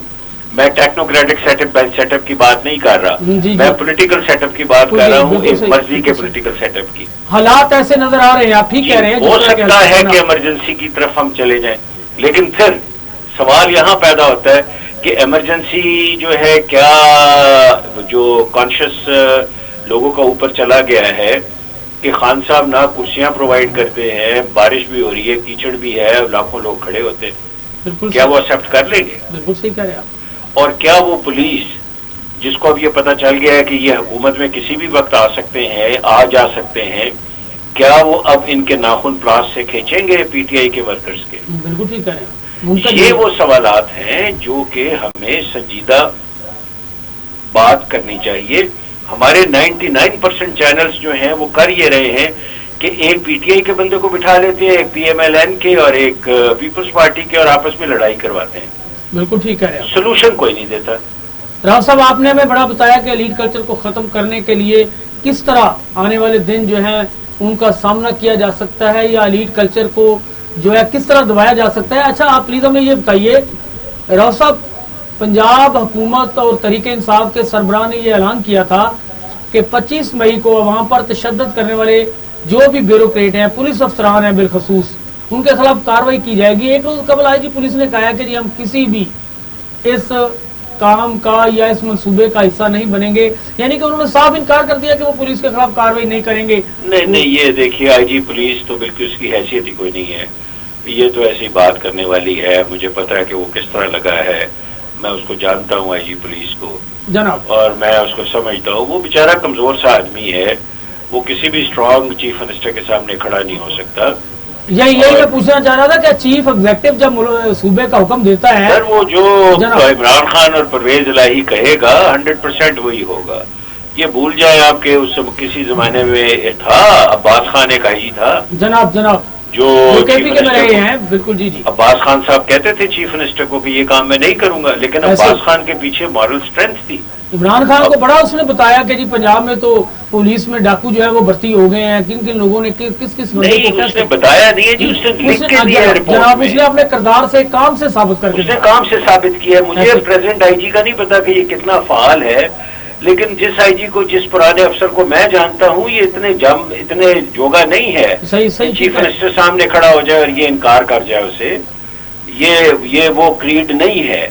میں ٹیکنوکریٹک سیٹ اپ کی بات نہیں کر رہا، میں پولیٹیکل سیٹ اپ کی بات کر رہا ہوں، ایک مرضی کے پولیٹیکل سیٹ اپ کی. حالات ایسے نظر آ رہے ہیں، آپ ٹھیک کہہ رہے ہیں. ہو سکتا ہے کہ ایمرجنسی کی طرف ہم چلے جائیں، لیکن پھر سوال یہاں پیدا ہوتا ہے کہ ایمرجنسی جو ہے کیا جو کانشیس لوگوں کا اوپر چلا گیا ہے کہ خان صاحب نہ کرسیاں پرووائڈ کرتے ہیں، بارش بھی ہو رہی ہے، کیچڑ بھی ہے، لاکھوں لوگ کھڑے ہوتے ہیں، کیا وہ ایکسپٹ کر لیں گے؟ بالکل صحیح کہہ رہے ہیں آپ. اور کیا وہ پولیس جس کو اب یہ پتہ چل گیا ہے کہ یہ حکومت میں کسی بھی وقت آ سکتے ہیں، آ جا سکتے ہیں، کیا وہ اب ان کے ناخن پلاس سے کھینچیں گے پی ٹی آئی کے ورکرز کے؟ بالکل ٹھیک کہہ رہے ہیں. یہ وہ سوالات ہیں جو کہ ہمیں سنجیدہ بات کرنی چاہیے. ہمارے 99% چینلز جو ہیں وہ کر یہ رہے ہیں کہ ایک پی ٹی آئی کے بندے کو بٹھا لیتے ہیں، ایک پی ایم ایل این کے اور ایک پیپلز پارٹی کے، اور آپس میں لڑائی کرواتے ہیں. بالکل ٹھیک کہہ رہے ہیں. سولوشن کوئی نہیں دیتا. راؤ صاحب، آپ نے ہمیں بڑا بتایا کہ ایلیٹ کلچر کو ختم کرنے کے لیے کس طرح آنے والے دن جو ہیں ان کا سامنا کیا جا سکتا ہے، یا ایلیٹ کلچر کو جو ہے کس طرح دبایا جا سکتا ہے. اچھا، آپ پلیز ہمیں یہ بتائیے، راؤ صاحب، پنجاب حکومت اور تحریک انصاف کے سربراہ نے یہ اعلان کیا تھا کہ 25 مئی کو وہاں پر تشدد کرنے والے جو بھی بیوروکریٹ ہیں، پولیس افسران ہیں بالخصوص، ان کے خلاف کارروائی کی جائے گی. ایک روز قبل آئی جی پولیس نے کہا کہ جی ہم کسی بھی اس کام کا یا اس منصوبے کا حصہ نہیں بنیں گے، یعنی کہ انہوں نے صاف انکار کر دیا کہ وہ پولیس کے خلاف کارروائی نہیں کریں گے. نہیں، یہ دیکھیے، آئی جی پولیس تو بالکل اس کی حیثیت ہی کوئی نہیں ہے. یہ تو ایسی بات کرنے والی ہے. مجھے پتا ہے کہ وہ کس طرح لگا ہے، میں اس کو جانتا ہوں آئی جی پولیس کو جناب، اور میں اس کو سمجھتا ہوں. وہ بیچارہ کمزور سا آدمی ہے، وہ کسی بھی اسٹرانگ چیف منسٹر کے سامنے کھڑا نہیں ہو سکتا. یہی میں پوچھنا چاہ رہا تھا کہ چیف ایگزیکٹو جب صوبے کا حکم دیتا ہے، سر وہ جو عمران خان اور پرویز الہی کہے گا 100% وہی ہوگا. یہ بھول جائیں آپ کے اس کسی زمانے میں تھا عباس خان ایک آئی جی تھا جناب جو کے پی کے میں رہے ہیں. بالکل جی. عباس خان صاحب کہتے تھے چیف منسٹر کو کہ یہ کام میں نہیں کروں گا، لیکن عباس خان کے پیچھے مورل اسٹرینتھ تھی. عمران خان کو بڑا اس نے بتایا کہ جی پنجاب میں تو پولیس میں ڈاکو جو ہے وہ بھرتی ہو گئے ہیں، کن کن لوگوں نے کس نہیں، اس نے بتایا نہیں ہے جی، اس نے لکھ کے دیا ہے رپورٹ جناب. میں. اس نے اپنے کردار سے کام سے ثابت کر کے اس نے کام سے ثابت کیا ہے. مجھے پریزیڈنٹ آئی جی کا نہیں پتا کہ یہ کتنا فعال ہے، لیکن جس آئی جی کو، جس پرانے افسر کو میں جانتا ہوں، یہ اتنے جوگا نہیں ہے چیف منسٹر سامنے کھڑا ہو جائے اور یہ انکار کر جائے اسے. یہ وہ کریڈ نہیں ہے.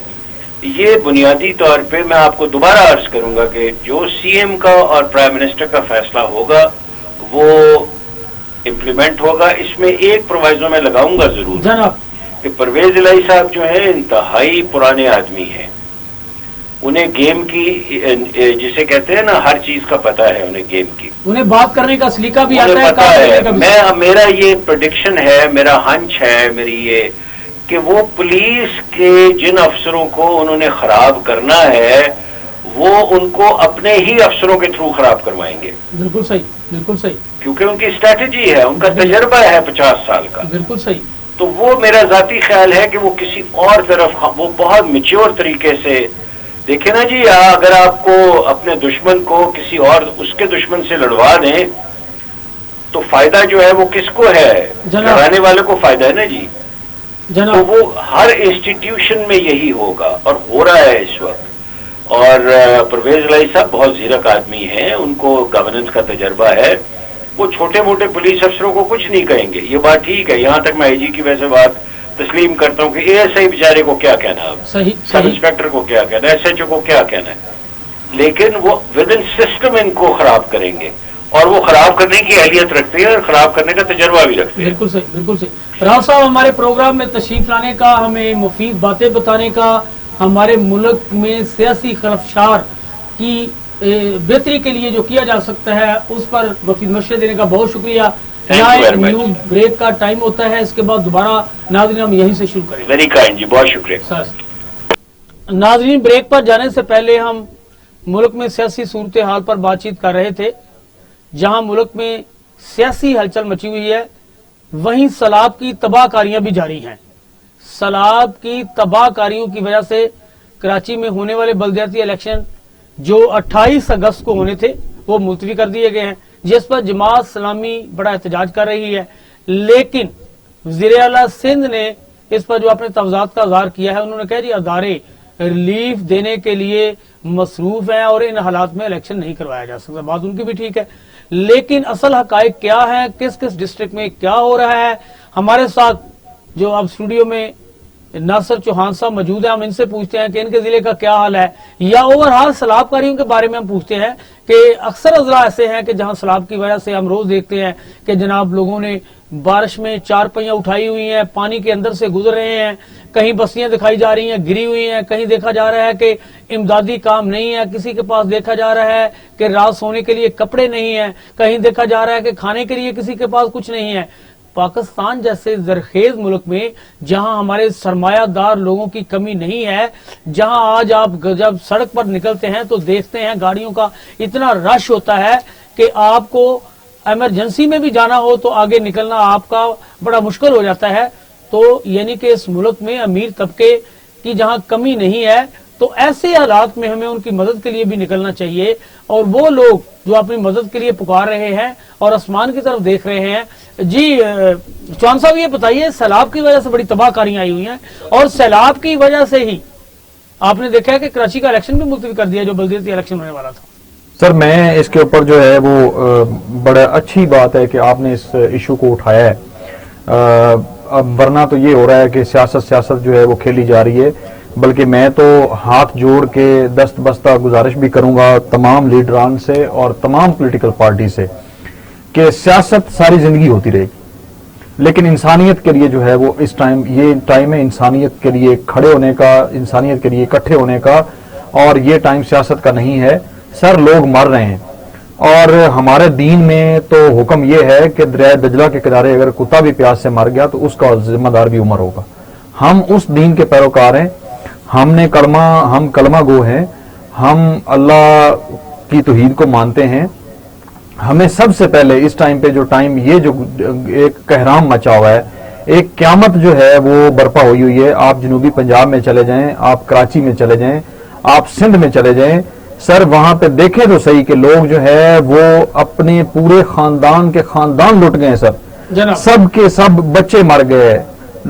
یہ بنیادی طور پہ میں آپ کو دوبارہ عرض کروں گا کہ جو سی ایم کا اور پرائم منسٹر کا فیصلہ ہوگا وہ امپلیمنٹ ہوگا. اس میں ایک پرووائزو میں لگاؤں گا ضرور جناب کہ پرویز الہی صاحب جو ہیں انتہائی پرانے آدمی ہیں. انہیں گیم کی، جسے کہتے ہیں نا، ہر چیز کا پتہ ہے انہیں گیم کی. انہیں بات کرنے کا سلیقہ بھی انہیں آتا پتہ ہے. ہے. میرا یہ پریڈکشن ہے، میرا ہنچ ہے میری یہ، کہ وہ پولیس کے جن افسروں کو انہوں نے خراب کرنا ہے وہ ان کو اپنے ہی افسروں کے تھرو خراب کروائیں گے. بالکل صحیح، بالکل صحیح. کیونکہ ان کی اسٹریٹجی ہے، ان کا تجربہ ہے 50 سال کا. بالکل صحیح. تو وہ میرا ذاتی خیال ہے کہ وہ کسی اور طرف، وہ بہت میچور طریقے سے دیکھیں نا جی، اگر آپ کو اپنے دشمن کو کسی اور اس کے دشمن سے لڑوا دیں تو فائدہ جو ہے وہ کس کو ہے؟ لڑانے والے کو فائدہ ہے نا جی. تو وہ ہر انسٹیٹیوشن میں یہی ہوگا اور ہو رہا ہے اس وقت. اور پرویز الہی صاحب بہت زیرک آدمی ہیں، ان کو گورننس کا تجربہ ہے. وہ چھوٹے موٹے پولیس افسروں کو کچھ نہیں کہیں گے، یہ بات ٹھیک ہے. یہاں تک میں آئی جی کی وجہ سے بات تسلیم کرتا ہوں کہ اے ایس آئی بیچارے کو کیا کہنا ہے، سب انسپیکٹر کو کیا کہنا ہے، ایس ایچ او کو کیا کہنا ہے. لیکن وہ ود ان سسٹم ان کو خراب کریں گے، اور وہ خراب کرنے کی اہلیت رکھتے ہیں اور خراب کرنے کا تجربہ بھی رکھتے ہیں. بالکل صحیح، بالکل صحیح. راؤ صاحب، ہمارے پروگرام میں تشریف لانے کا، ہمیں مفید باتیں بتانے کا، ہمارے ملک میں سیاسی خلفشار کی بہتری کے لیے جو کیا جا سکتا ہے اس پر مفید مشورے دینے کا بہت شکریہ. نیوز بریک کا ٹائم ہوتا ہے، اس کے بعد دوبارہ ناظرین ہم یہیں سے شروع کریں. ویری کائنڈ جی، بہت شکریہ. ناظرین، بریک پر جانے سے پہلے ہم ملک میں سیاسی صورتحال پر بات چیت کر رہے تھے. جہاں ملک میں سیاسی ہلچل مچی ہوئی ہے، وہیں سیلاب کی تباہ کاریاں بھی جاری ہیں. سیلاب کی تباہ کاریوں کی وجہ سے کراچی میں ہونے والے بلدیاتی الیکشن جو 28 اگست کو ہونے تھے وہ ملتوی کر دیے گئے ہیں، جس پر جماعت اسلامی بڑا احتجاج کر رہی ہے. لیکن وزیر اعلیٰ سندھ نے اس پر جو اپنے تفضیلات کا اظہار کیا ہے، انہوں نے کہا جی ادارے ریلیف دینے کے لیے مصروف ہیں اور ان حالات میں الیکشن نہیں کروایا جا سکتا. بات ان کی بھی ٹھیک ہے، لیکن اصل حقائق کیا ہے، کس کس ڈسٹرکٹ میں کیا ہو رہا ہے؟ ہمارے ساتھ جو اب اسٹوڈیو میں ناصر چوہان صاحب موجود ہیں، ہم ان سے پوچھتے ہیں کہ ان کے ضلع کا کیا حال ہے، یا اوورآل سیلاب کاریوں کے بارے میں ہم پوچھتے ہیں کہ اکثر اضلاع ایسے ہیں کہ جہاں سیلاب کی وجہ سے ہم روز دیکھتے ہیں کہ جناب لوگوں نے بارش میں چار پہیاں اٹھائی ہوئی ہیں، پانی کے اندر سے گزر رہے ہیں، کہیں بستیاں دکھائی جا رہی ہیں گری ہوئی ہیں، کہیں دیکھا جا رہا ہے کہ امدادی کام نہیں ہے، کسی کے پاس دیکھا جا رہا ہے کہ رات سونے کے لیے کپڑے نہیں ہیں، کہیں دیکھا جا رہا ہے کہ کھانے کے لیے کسی کے پاس کچھ نہیں ہے. پاکستان جیسے زرخیز ملک میں جہاں ہمارے سرمایہ دار لوگوں کی کمی نہیں ہے، جہاں آج آپ جب سڑک پر نکلتے ہیں تو دیکھتے ہیں گاڑیوں کا اتنا رش ہوتا ہے کہ آپ کو ایمرجنسی میں بھی جانا ہو تو آگے نکلنا آپ کا بڑا مشکل ہو جاتا ہے. تو یعنی کہ اس ملک میں امیر طبقے کی جہاں کمی نہیں ہے تو ایسے حالات میں ہمیں ان کی مدد کے لیے بھی نکلنا چاہیے. اور وہ لوگ جو اپنی مدد کے لیے پکار رہے ہیں اور آسمان کی طرف دیکھ رہے ہیں. جی چوہان صاحب، یہ بتائیے، سیلاب کی وجہ سے بڑی تباہ کاریاں آئی ہوئی ہیں اور سیلاب کی وجہ سے ہی آپ نے دیکھا ہے کہ کراچی کا الیکشن بھی ملتوی کر دیا جو بلدیاتی الیکشن ہونے والا تھا. سر، میں اس کے اوپر جو ہے وہ بڑا اچھی بات ہے کہ آپ نے اس ایشو کو اٹھایا ہے. اب ورنہ تو یہ ہو رہا ہے کہ سیاست جو ہے وہ کھیلی جا رہی ہے. بلکہ میں تو ہاتھ جوڑ کے دست بستہ گزارش بھی کروں گا تمام لیڈران سے اور تمام پولیٹیکل پارٹی سے کہ سیاست ساری زندگی ہوتی رہے گی، لیکن انسانیت کے لیے جو ہے وہ اس ٹائم، یہ ٹائم ہے انسانیت کے لیے کھڑے ہونے کا، انسانیت کے لیے اکٹھے ہونے کا، اور یہ ٹائم سیاست کا نہیں ہے. سر، لوگ مر رہے ہیں اور ہمارے دین میں تو حکم یہ ہے کہ دریائے دجلہ کے کنارے اگر کتا بھی پیاس سے مر گیا تو اس کا ذمہ دار بھی عمر ہوگا. ہم اس دین کے پیروکار ہیں، ہم کلمہ گو ہیں، ہم اللہ کی توحید کو مانتے ہیں. ہمیں سب سے پہلے اس ٹائم پہ جو ٹائم، یہ جو ایک کہرام مچا ہوا ہے، ایک قیامت جو ہے وہ برپا ہوئی ہے. آپ جنوبی پنجاب میں چلے جائیں، آپ کراچی میں چلے جائیں، آپ سندھ میں چلے جائیں، سر وہاں پہ دیکھیں تو صحیح کہ لوگ جو ہے وہ اپنے پورے خاندان کے خاندان لٹ گئے. سر سب کے سب بچے مر گئے،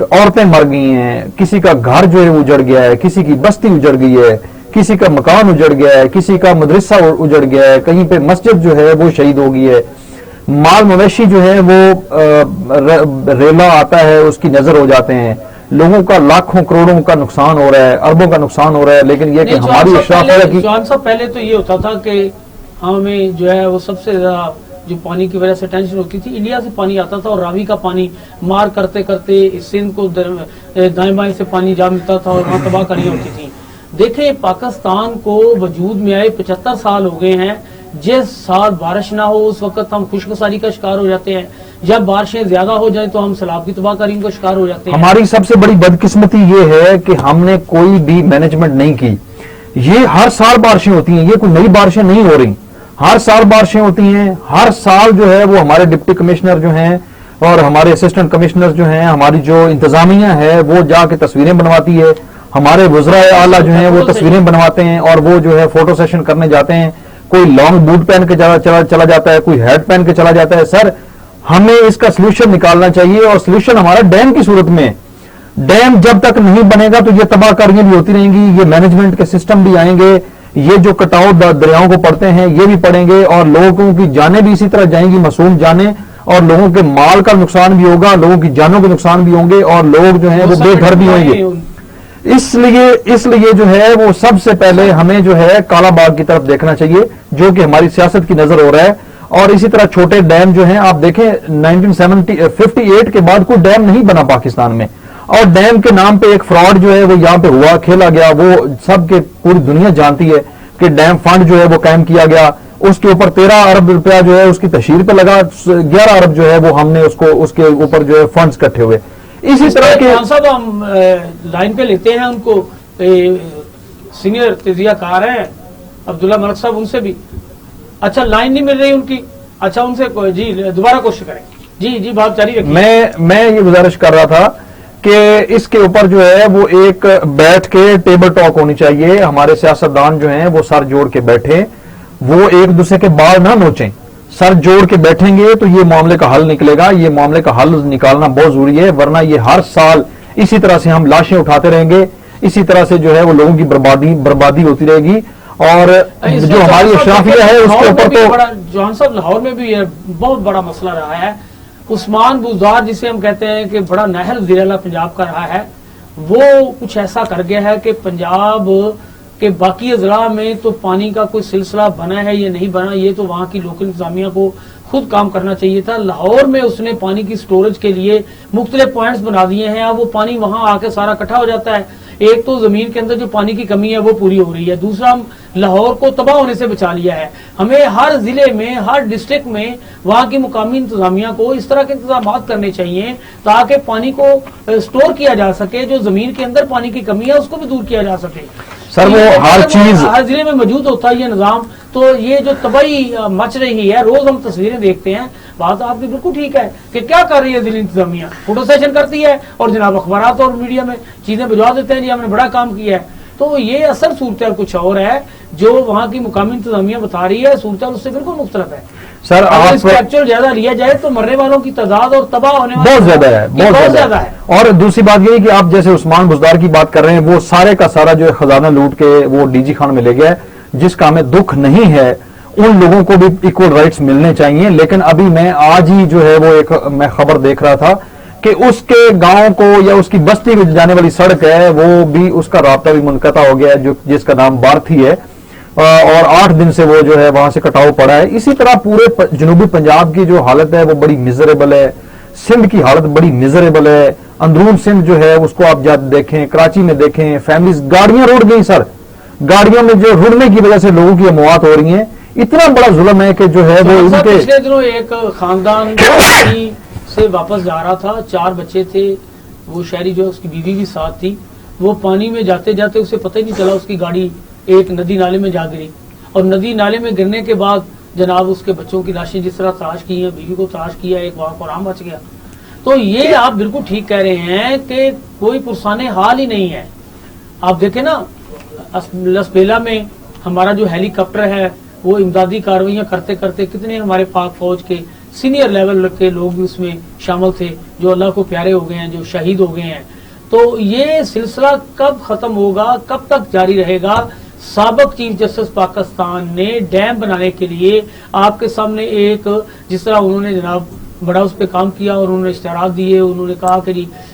عورتیں مر گئی ہیں، کسی کا گھر جو ہے اجڑ گیا ہے، کسی کی بستی اجڑ گئی ہے، کسی کا مکان اجڑ گیا ہے، کسی کا مدرسہ اجڑ گیا ہے، کہیں پہ مسجد جو ہے وہ شہید ہو گئی ہے. مال مویشی جو ہے وہ ریلا آتا ہے اس کی نظر ہو جاتے ہیں. لوگوں کا لاکھوں کروڑوں کا نقصان ہو رہا ہے، اربوں کا نقصان ہو رہا ہے. لیکن یہ کہ ہماری اشراف جوان صاحب، پہلے تو یہ ہوتا تھا کہ ہمیں جو ہے وہ سب سے زیادہ جو پانی کی وجہ سے ٹینشن ہوتی تھی، انڈیا سے پانی آتا تھا اور راوی کا پانی مار کرتے کرتے سندھ کو دائیں بائیں سے پانی جا ملتا تھا اور وہاں تباہ کاریاں ہوتی تھیں. دیکھیں پاکستان کو وجود میں آئے 75 سال ہو گئے ہیں. جس سال بارش نہ ہو اس وقت ہم خشک ساری کا شکار ہو جاتے ہیں، جب بارشیں زیادہ ہو جائیں تو ہم سیلاب کی تباہ کاریوں کا شکار ہو جاتے ہیں. ہماری سب سے بڑی بدقسمتی یہ ہے کہ ہم نے کوئی بھی مینجمنٹ نہیں کی. یہ ہر سال بارشیں ہوتی ہیں، یہ کوئی نئی بارشیں نہیں ہو رہی، ہر سال بارشیں ہوتی ہیں. ہر سال جو ہے وہ ہمارے ڈپٹی کمشنر جو ہیں اور ہمارے اسسٹنٹ کمشنر جو ہیں، ہماری جو انتظامیہ ہے وہ جا کے تصویریں بنواتی ہے. ہمارے وزراء اعلیٰ جو ہیں وہ تصویریں بنواتے ہیں اور وہ جو ہے فوٹو سیشن کرنے جاتے ہیں، کوئی لانگ بوٹ پہن کے چلا جاتا ہے، کوئی ہیٹ پہن کے چلا جاتا ہے. سر ہمیں اس کا سلوشن نکالنا چاہیے، اور سلوشن ہمارا ڈیم کی صورت میں. ڈیم جب تک نہیں بنے گا تو یہ تباہ کاریاں بھی ہوتی رہیں گی، یہ مینجمنٹ کے سسٹم بھی آئیں گے، یہ جو کٹاؤ دریاؤں کو پڑتے ہیں یہ بھی پڑیں گے، اور لوگوں کی جانیں بھی اسی طرح جائیں گی، معصوم جانیں، اور لوگوں کے مال کا نقصان بھی ہوگا، لوگوں کی جانوں کے نقصان بھی ہوں گے، اور لوگ جو ہیں وہ بے گھر بھی ہوں گے. اس لیے جو ہے وہ سب سے پہلے ہمیں جو ہے کالا باغ کی طرف دیکھنا چاہیے، جو کہ ہماری سیاست کی نظر ہو رہا ہے. اور اسی طرح چھوٹے ڈیم جو ہیں آپ دیکھیں 1958 کے بعد کوئی ڈیم نہیں بنا پاکستان میں، اور ڈیم کے نام پہ ایک فراڈ جو ہے وہ یہاں پہ ہوا، کھیلا گیا، وہ سب کے پوری دنیا جانتی ہے کہ ڈیم فنڈ جو ہے وہ قائم کیا گیا، اس کے اوپر 13 ارب روپیہ جو ہے اس کی تشہیر پہ لگا، 11 ارب جو ہے وہ ہم نے اس کے اوپر جو ہے فنڈز اکٹھے ہوئے. اسی طرح کے صاحب ہم لائن پہ لیتے ہیں ان کو، سینئر تجزیہ کار ہیں عبداللہ ملک صاحب، ان سے بھی. اچھا لائن نہیں مل رہی ان کی، اچھا ان سے جی دوبارہ کوشش کریں. جی بات جاری رکھیں. میں یہ گزارش کر رہا تھا کہ اس کے اوپر جو ہے وہ ایک بیٹھ کے ٹیبل ٹاک ہونی چاہیے. ہمارے سیاستدان جو ہیں وہ سر جوڑ کے بیٹھیں، وہ ایک دوسرے کے بال نہ نوچیں. سر جوڑ کے بیٹھیں گے تو یہ معاملے کا حل نکلے گا. یہ معاملے کا حل نکالنا بہت ضروری ہے، ورنہ یہ ہر سال اسی طرح سے ہم لاشیں اٹھاتے رہیں گے، اسی طرح سے جو ہے وہ لوگوں کی بربادی ہوتی رہے گی. اور جو ہماری اشرافیہ ہے اس کے اوپر تو جوہان صاحب لاہور میں بھی یہ بہت بڑا مسئلہ رہا ہے. عثمان بزدار جسے ہم کہتے ہیں کہ بڑا نہر وزیر پنجاب کا رہا ہے، وہ کچھ ایسا کر گیا ہے کہ پنجاب کے باقی اضلاع میں تو پانی کا کوئی سلسلہ بنا ہے یا نہیں بنا، یہ تو وہاں کی لوکل انتظامیہ کو خود کام کرنا چاہیے تھا. لاہور میں اس نے پانی کی سٹوریج کے لیے مختلف پوائنٹس بنا دیے ہیں، اب وہ پانی وہاں آ کے سارا اکٹھا ہو جاتا ہے. ایک تو زمین کے اندر جو پانی کی کمی ہے وہ پوری ہو رہی ہے، دوسرا ہم لاہور کو تباہ ہونے سے بچا لیا ہے. ہمیں ہر ضلع میں، ہر ڈسٹرکٹ میں وہاں کی مقامی انتظامیہ کو اس طرح کے انتظامات کرنے چاہیے تاکہ پانی کو سٹور کیا جا سکے، جو زمین کے اندر پانی کی کمی ہے اس کو بھی دور کیا جا سکے. سر وہ ہر چیز ہر ضلع میں موجود ہوتا ہے یہ نظام. تو یہ جو تباہی مچ رہی ہے، روز ہم تصویریں دیکھتے ہیں. بات آپ کی بالکل ٹھیک ہے کہ کیا کر رہی ہے ضلع انتظامیہ، فوٹو سیشن کرتی ہے اور جناب اخبارات اور میڈیا میں چیزیں بھجوا دیتے ہیں جی ہم نے بڑا کام کیا ہے. تو یہ اصل صورتحال کچھ اور ہے جو وہاں کی مقامی انتظامیہ بتا رہی ہے، صورتحال اس سے بالکل مختلف ہے. سر اگر اس کا ایکچوئل جائزہ لیا جائے تو مرنے والوں کی تعداد اور تباہ ہونے والوں بہت زیادہ ہے، بہت زیادہ ہے. اور دوسری بات یہ کہ آپ جیسے عثمان بزدار کی بات کر رہے ہیں، وہ سارے کا سارا جو ہے خزانہ لوٹ کے وہ ڈی جی خان میں لے گیا ہے، جس کا ہمیں دکھ نہیں ہے. ان لوگوں کو بھی ایکول رائٹس ملنے چاہیے. لیکن ابھی میں آج ہی جو ہے وہ میں خبر دیکھ رہا تھا کہ اس کے گاؤں کو یا اس کی بستی میں جانے والی سڑک ہے وہ بھی، اس کا رابطہ بھی منقطع ہو گیا ہے، جس کا نام بارتھی ہے، اور 8 دن سے وہ جو ہے وہاں سے کٹاؤ پڑا ہے. اسی طرح پورے جنوبی پنجاب کی جو حالت ہے وہ بڑی میزریبل ہے. سندھ کی حالت بڑی میزریبل ہے. اندرون سندھ جو ہے اس کو آپ دیکھیں، کراچی میں دیکھیں، فیملیز گاڑیاں روڑ گئی. سر گاڑیوں میں جو رڑنے کی وجہ سے لوگوں کی اموات ہو رہی ہیں. اتنا بڑا ظلم ہے کہ جو ہے وہ ان کے پچھلے دنوں ایک خاندان سے واپس جا رہا تھا، 4 بچے تھے، وہ شہری جو اس کی بیوی بھی ساتھ تھی. وہ پانی میں جاتے جاتے اسے پتہ ہی نہیں چلا اس کی گاڑی ایک ندی نالے میں جا گری، اور ندی نالے میں گرنے کے بعد جناب اس کے بچوں کی لاشیں جس طرح تلاش کی ہیں، بیوی کو تلاش کیا، ایک وہاں کو آرام بچ گیا. تو یہ آپ بالکل ٹھیک کہہ رہے ہیں کہ کوئی پرسانے حال ہی نہیں ہے. آپ دیکھیں نا لسبیلا میں ہمارا جو ہیلی کاپٹر ہے وہ امدادی کارروائیاں کرتے کرتے کتنے ہمارے پاک فوج کے سینئر لیول کے لوگ بھی اس میں شامل تھے جو اللہ کو پیارے ہو گئے ہیں، جو شہید ہو گئے ہیں. تو یہ سلسلہ کب ختم ہوگا، کب تک جاری رہے گا؟ سابق چیف جسٹس پاکستان نے ڈیم بنانے کے لیے آپ کے سامنے ایک، جس طرح انہوں نے جناب بڑا اس پہ کام کیا اور انہوں نے اشتہارات دیے، انہوں نے کہا کہ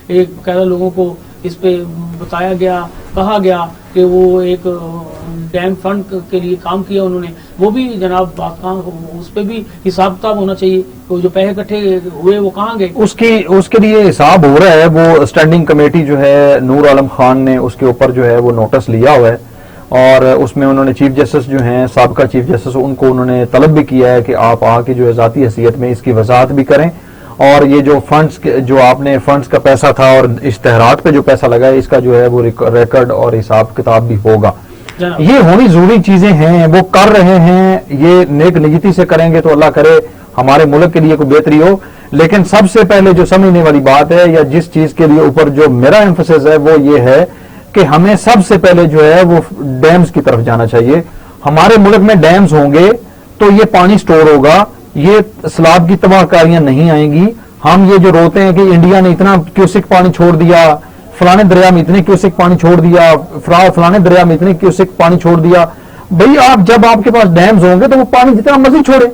ایک باقاعدہ لوگوں کو اس پہ بتایا گیا، کہا گیا کہ وہ ایک ڈیم فنڈ کے لیے کام کیا انہوں نے. وہ بھی جناب اس پہ بھی حساب کتاب ہونا چاہیے، وہ جو پیسے اکٹھے ہوئے وہ کہاں گئے؟ اس کے لیے حساب ہو رہا ہے. وہ اسٹینڈنگ کمیٹی جو ہے نور عالم خان نے اس کے اوپر جو ہے وہ نوٹس لیا ہوا ہے، اور اس میں انہوں نے چیف جسٹس جو ہیں، سابقہ چیف جسٹس، ان کو انہوں نے طلب بھی کیا ہے کہ آپ آ کے جو ہے ذاتی حیثیت میں اس کی وضاحت بھی کریں، اور یہ جو فنڈز جو آپ نے فنڈز کا پیسہ تھا اور اشتہارات پہ جو پیسہ لگا ہے اس کا جو ہے وہ ریکارڈ اور حساب کتاب بھی ہوگا. یہ ہونی ضروری چیزیں ہیں، وہ کر رہے ہیں. یہ نیک نیتی سے کریں گے تو اللہ کرے ہمارے ملک کے لیے کوئی بہتری ہو. لیکن سب سے پہلے جو سمجھنے والی بات ہے، یا جس چیز کے لیے اوپر جو میرا ایمفسس ہے وہ یہ ہے کہ ہمیں سب سے پہلے جو ہے وہ ڈیمز کی طرف جانا چاہیے. ہمارے ملک میں ڈیمز ہوں گے تو یہ پانی سٹور ہوگا, یہ سیلاب کی تباہ کاریاں نہیں آئیں گی. ہم یہ جو روتے ہیں کہ انڈیا نے اتنا کیوسک پانی چھوڑ دیا, فلانے دریا میں اتنے کیوسک پانی چھوڑ دیا, فلانے دریا میں اتنے کیوسک پانی چھوڑ دیا. بھئی آپ جب آپ کے پاس ڈیمز ہوں گے تو وہ پانی جتنا مرضی چھوڑے,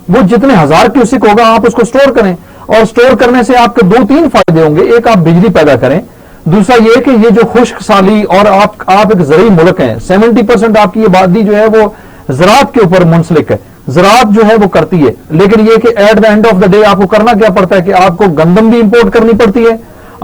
وہ جتنے ہزار کیوسک ہوگا آپ اس کو سٹور کریں, اور سٹور کرنے سے آپ کے 2-3 فائدے ہوں گے. ایک آپ بجلی پیدا کریں, دوسرا یہ کہ یہ جو خشک سالی, اور آپ ایک زرعی ملک ہیں, 70% آپ کی آبادی جو ہے وہ زراعت کے اوپر منسلک ہے, زراعت جو ہے وہ کرتی ہے. لیکن یہ کہ at the end of the day آپ کو کرنا کیا پڑتا ہے کہ آپ کو گندم بھی امپورٹ کرنی پڑتی ہے,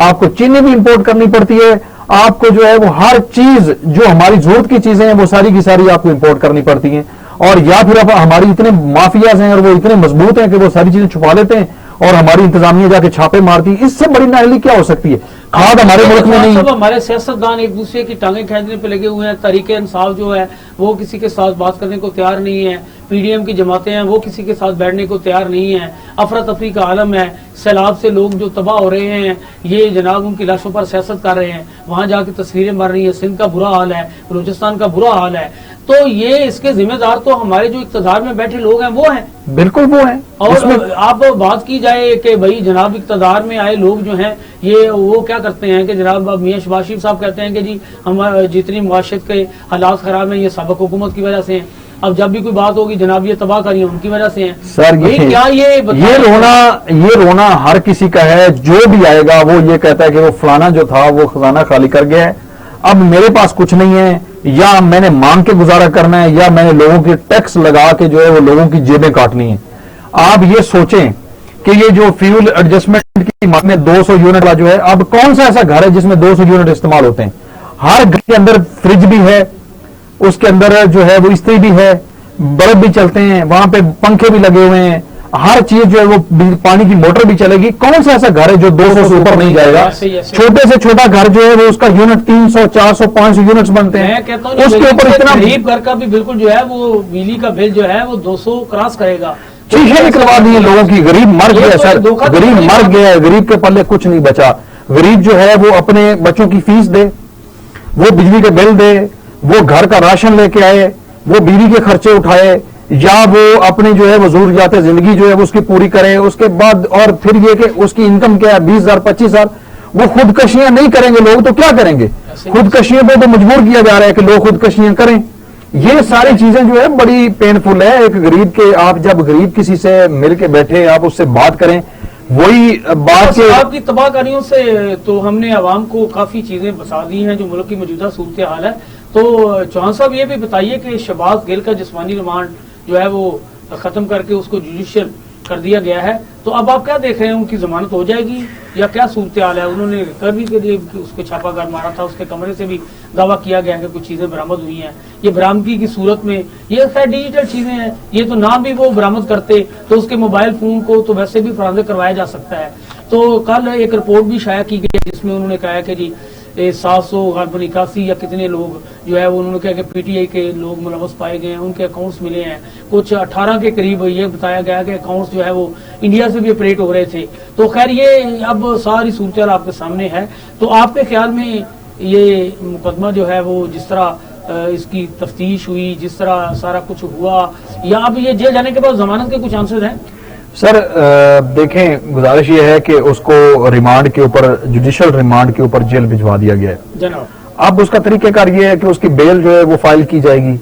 آپ کو چینی بھی امپورٹ کرنی پڑتی ہے, آپ کو جو ہے وہ ہر چیز جو ہماری ضرورت کی چیزیں ہیں وہ ساری کی ساری آپ کو امپورٹ کرنی پڑتی ہیں. اور یا پھر اب ہماری اتنے مافیاز ہیں اور وہ اتنے مضبوط ہیں کہ وہ ساری چیزیں چھپا لیتے ہیں اور ہماری انتظامیہ جا کے چھاپے مارتی ہے. اس سے بڑی نااہلی کیا ہو سکتی ہے؟ کھاد ہمارے ملک میں نہیں. ہمارے سیاستدان ایک دوسرے کی ٹانگیں کھینچنے پہ لگے ہوئے ہیں. تحریک انصاف جو ہے وہ کسی کے ساتھ بات کرنے کو تیار نہیں ہے. پی ڈی ایم کی جماعتیں ہیں وہ کسی کے ساتھ بیٹھنے کو تیار نہیں ہیں. افراتفری کا عالم ہے. سیلاب سے لوگ جو تباہ ہو رہے ہیں یہ جناب ان کی لاشوں پر سیاست کر رہے ہیں. وہاں جا کے تصویریں مر رہی ہیں. سندھ کا برا حال ہے, بلوچستان کا برا حال ہے. تو یہ اس کے ذمہ دار تو ہمارے جو اقتدار میں بیٹھے لوگ ہیں وہ ہیں. بالکل وہ ہیں. اور آپ بات کی جائے کہ بھائی جناب اقتدار میں آئے لوگ جو ہیں یہ وہ کیا کرتے ہیں کہ جناب میاں شہباز شریف صاحب کہتے ہیں کہ جی ہم جتنی معاشرت کے حالات خراب ہیں یہ سابق حکومت کی وجہ سے ہیں. اب جب بھی کوئی بات ہوگی جناب یہ تباہ کاری ان کی وجہ سے ہیں. سر یہ رونا ہر کسی کا ہے. جو بھی آئے گا وہ یہ کہتا ہے کہ وہ فلانا جو تھا وہ خزانہ خالی کر گیا ہے, اب میرے پاس کچھ نہیں ہے, یا میں نے مانگ کے گزارا کرنا ہے, یا میں نے لوگوں کے ٹیکس لگا کے جو ہے وہ لوگوں کی جیبیں کاٹنی ہیں. آپ یہ سوچیں کہ یہ جو فیول ایڈجسٹمنٹ کی مانگ میں 200 یونٹ جو ہے, اب کون سا ایسا گھر ہے جس میں 200 یونٹ استعمال ہوتے ہیں؟ ہر گھر کے اندر فریج بھی ہے, اس کے اندر جو ہے وہ استری بھی ہے, بلب بھی چلتے ہیں, وہاں پہ پنکھے بھی لگے ہوئے ہیں, ہر چیز جو ہے وہ پانی کی موٹر بھی چلے گی. کون سا ایسا گھر ہے جو 200 سے اوپر نہیں جائے گا؟ چھوٹے سے چھوٹا گھر جو ہے وہ اس کا یونٹ 300 400 500 یونٹس بنتے ہیں. اس کے اوپر اتنا غریب گھر کا بھی بالکل جو ہے وہ بجلی کا بل جو ہے وہ 200 کراس کرے گا. چیخیں نکلوا دی ہیں لوگوں کی. غریب مر گیا سر, غریب مر گیا ہے, غریب کے پلے کچھ نہیں بچا. غریب جو ہے وہ اپنے بچوں کی فیس دے, وہ بجلی کا بل دے, وہ گھر کا راشن لے کے آئے, وہ بیوی کے خرچے اٹھائے, یا وہ اپنے جو ہے وہ ضروریات زندگی جو ہے وہ اس کی پوری کرے. اس کے بعد اور پھر یہ کہ اس کی انکم کیا ہے 20,000 25,000, وہ خودکشیاں نہیں کریں گے لوگ تو کیا کریں گے؟ خودکشیوں پہ تو مجبور کیا جا رہا ہے کہ لوگ خودکشیاں کریں. یہ ساری چیزیں جو ہے بڑی پینفل ہے. ایک غریب کے آپ جب غریب کسی سے مل کے بیٹھے آپ اس سے بات کریں, وہی بات آپ کی تباہ کاریوں سے تو ہم نے عوام کو کافی چیزیں بتا دی ہیں جو ملک کی موجودہ صورتحال ہے. تو چوہان صاحب یہ بھی بتائیے کہ شہباز گل کا جسمانی ریمانڈ جو ہے وہ ختم کر کے اس کو جوڈیشل کر دیا گیا ہے, تو اب آپ کیا دیکھ رہے ہیں, ان کی ضمانت ہو جائے گی یا کیا صورتحال ہے؟ انہوں نے ریکوری کے لیے اس کو چھاپا گھر مارا تھا, اس کے کمرے سے بھی دعویٰ کیا گیا کہ کچھ چیزیں برآمد ہوئی ہیں. یہ برآمدگی کی صورت میں یہ خیر ڈیجیٹل چیزیں ہیں, یہ تو نہ بھی وہ برآمد کرتے تو اس کے موبائل فون کو تو ویسے بھی فرازے کروایا جا سکتا ہے. تو کل ایک رپورٹ بھی شائع کی گئی جس میں انہوں نے کہا کہ جی 700 غالباً 81 یا کتنے لوگ جو ہے انہوں نے کہا کہ پی ٹی آئی کے لوگ ملوث پائے گئے ہیں, ان کے اکاؤنٹس ملے ہیں. کچھ 18 کے قریب یہ بتایا گیا کہ اکاؤنٹس جو ہے وہ انڈیا سے بھی آپریٹ ہو رہے تھے. تو خیر یہ اب ساری صورتحال آپ کے سامنے ہے. تو آپ کے خیال میں یہ مقدمہ جو ہے وہ جس طرح اس کی تفتیش ہوئی, جس طرح سارا کچھ ہوا, یا اب یہ جیل جانے کے بعد ضمانت کے کچھ چانسز ہیں؟ سر دیکھیں, گزارش یہ ہے کہ اس کو ریمانڈ کے اوپر, جوڈیشل ریمانڈ کے اوپر جیل بھجوا دیا گیا ہے جناب. اب اس کا طریقہ کار یہ ہے کہ اس کی بیل جو ہے وہ فائل کی جائے گی.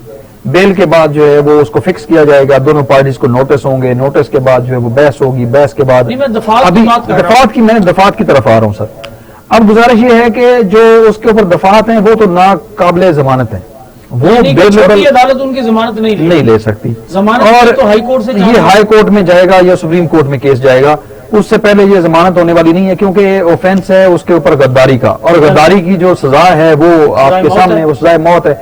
بیل کے بعد جو ہے وہ اس کو فکس کیا جائے گا, دونوں پارٹیز کو نوٹس ہوں گے, نوٹس کے بعد جو ہے وہ بحث ہوگی, بحث کے بعد میں دفعات کی طرف آ رہا ہوں سر. اب گزارش یہ ہے کہ جو اس کے اوپر دفعات ہیں وہ تو ناقابل ضمانت ہیں, وہ عدالت ان کی ضمانت نہیں لے سکتی. اور یہ ہائی کورٹ میں جائے گا یا سپریم کورٹ میں کیس جائے گا, اس سے پہلے یہ ضمانت ہونے والی نہیں ہے کیونکہ اوفینس ہے اس کے اوپر غداری کا, اور غداری کی جو سزا ہے وہ آپ کے سامنے وہ سزائے موت ہے.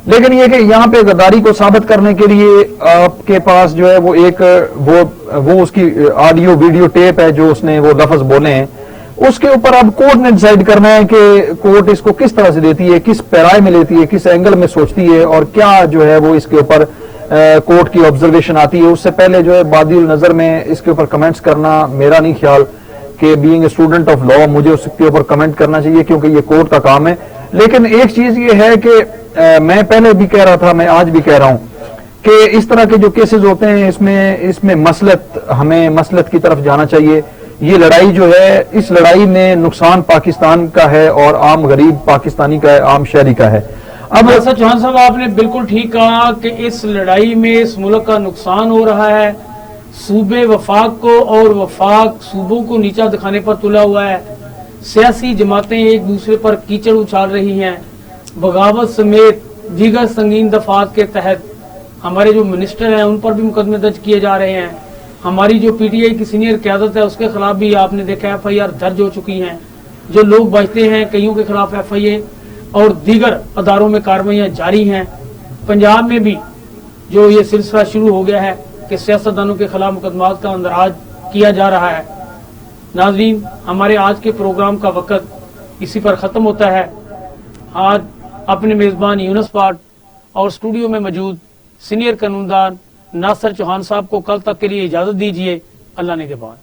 لیکن یہ کہ یہاں پہ غداری کو ثابت کرنے کے لیے آپ کے پاس جو ہے وہ ایک وہ اس کی آڈیو ویڈیو ٹیپ ہے جو اس نے وہ لفظ بولے ہیں, اس کے اوپر اب کورٹ نے ڈیسائیڈ کرنا ہے کہ کورٹ اس کو کس طرح سے دیتی ہے, کس پیرائے میں لیتی ہے, کس اینگل میں سوچتی ہے, اور کیا جو ہے وہ اس کے اوپر کورٹ کی آبزرویشن آتی ہے. اس سے پہلے جو ہے بادی النظر میں اس کے اوپر کمنٹس کرنا میرا نہیں خیال کہ being a student of law مجھے اس کے اوپر کمنٹ کرنا چاہیے کیونکہ یہ کورٹ کا کام ہے. لیکن ایک چیز یہ ہے کہ میں پہلے بھی کہہ رہا تھا، میں آج بھی کہہ رہا ہوں کہ اس طرح کے جو کیسز ہوتے ہیں اس میں مسلط، ہمیں مسلط کی طرف جانا چاہیے. یہ لڑائی جو ہے، اس لڑائی میں نقصان پاکستان کا ہے اور عام غریب پاکستانی کا ہے، عام شہری کا ہے. اب ایسا چوہان صاحب آپ نے بالکل ٹھیک کہا کہ اس لڑائی میں اس ملک کا نقصان ہو رہا ہے. صوبے وفاق کو اور وفاق صوبوں کو نیچا دکھانے پر تلا ہوا ہے. سیاسی جماعتیں ایک دوسرے پر کیچڑ اچھال رہی ہیں. بغاوت سمیت دیگر سنگین دفعات کے تحت ہمارے جو منسٹر ہیں ان پر بھی مقدمے درج کیے جا رہے ہیں. ہماری جو پی ٹی آئی کی سینئر قیادت ہے اس کے خلاف بھی آپ نے دیکھا ایف آئی آر درج ہو چکی ہیں. جو لوگ بچتے ہیں کئیوں کے خلاف ایف آئی اے اور دیگر اداروں میں کارروائیاں جاری ہیں. پنجاب میں بھی جو یہ سلسلہ شروع ہو گیا ہے کہ سیاستدانوں کے خلاف مقدمات کا اندراج کیا جا رہا ہے. ناظرین، ہمارے آج کے پروگرام کا وقت اسی پر ختم ہوتا ہے. آج اپنے میزبان یونس پاٹ اور اسٹوڈیو میں موجود سینئر قانوندان ناصر چوہان صاحب کو کل تک کے لیے اجازت دیجیے. اللہ نگہبان.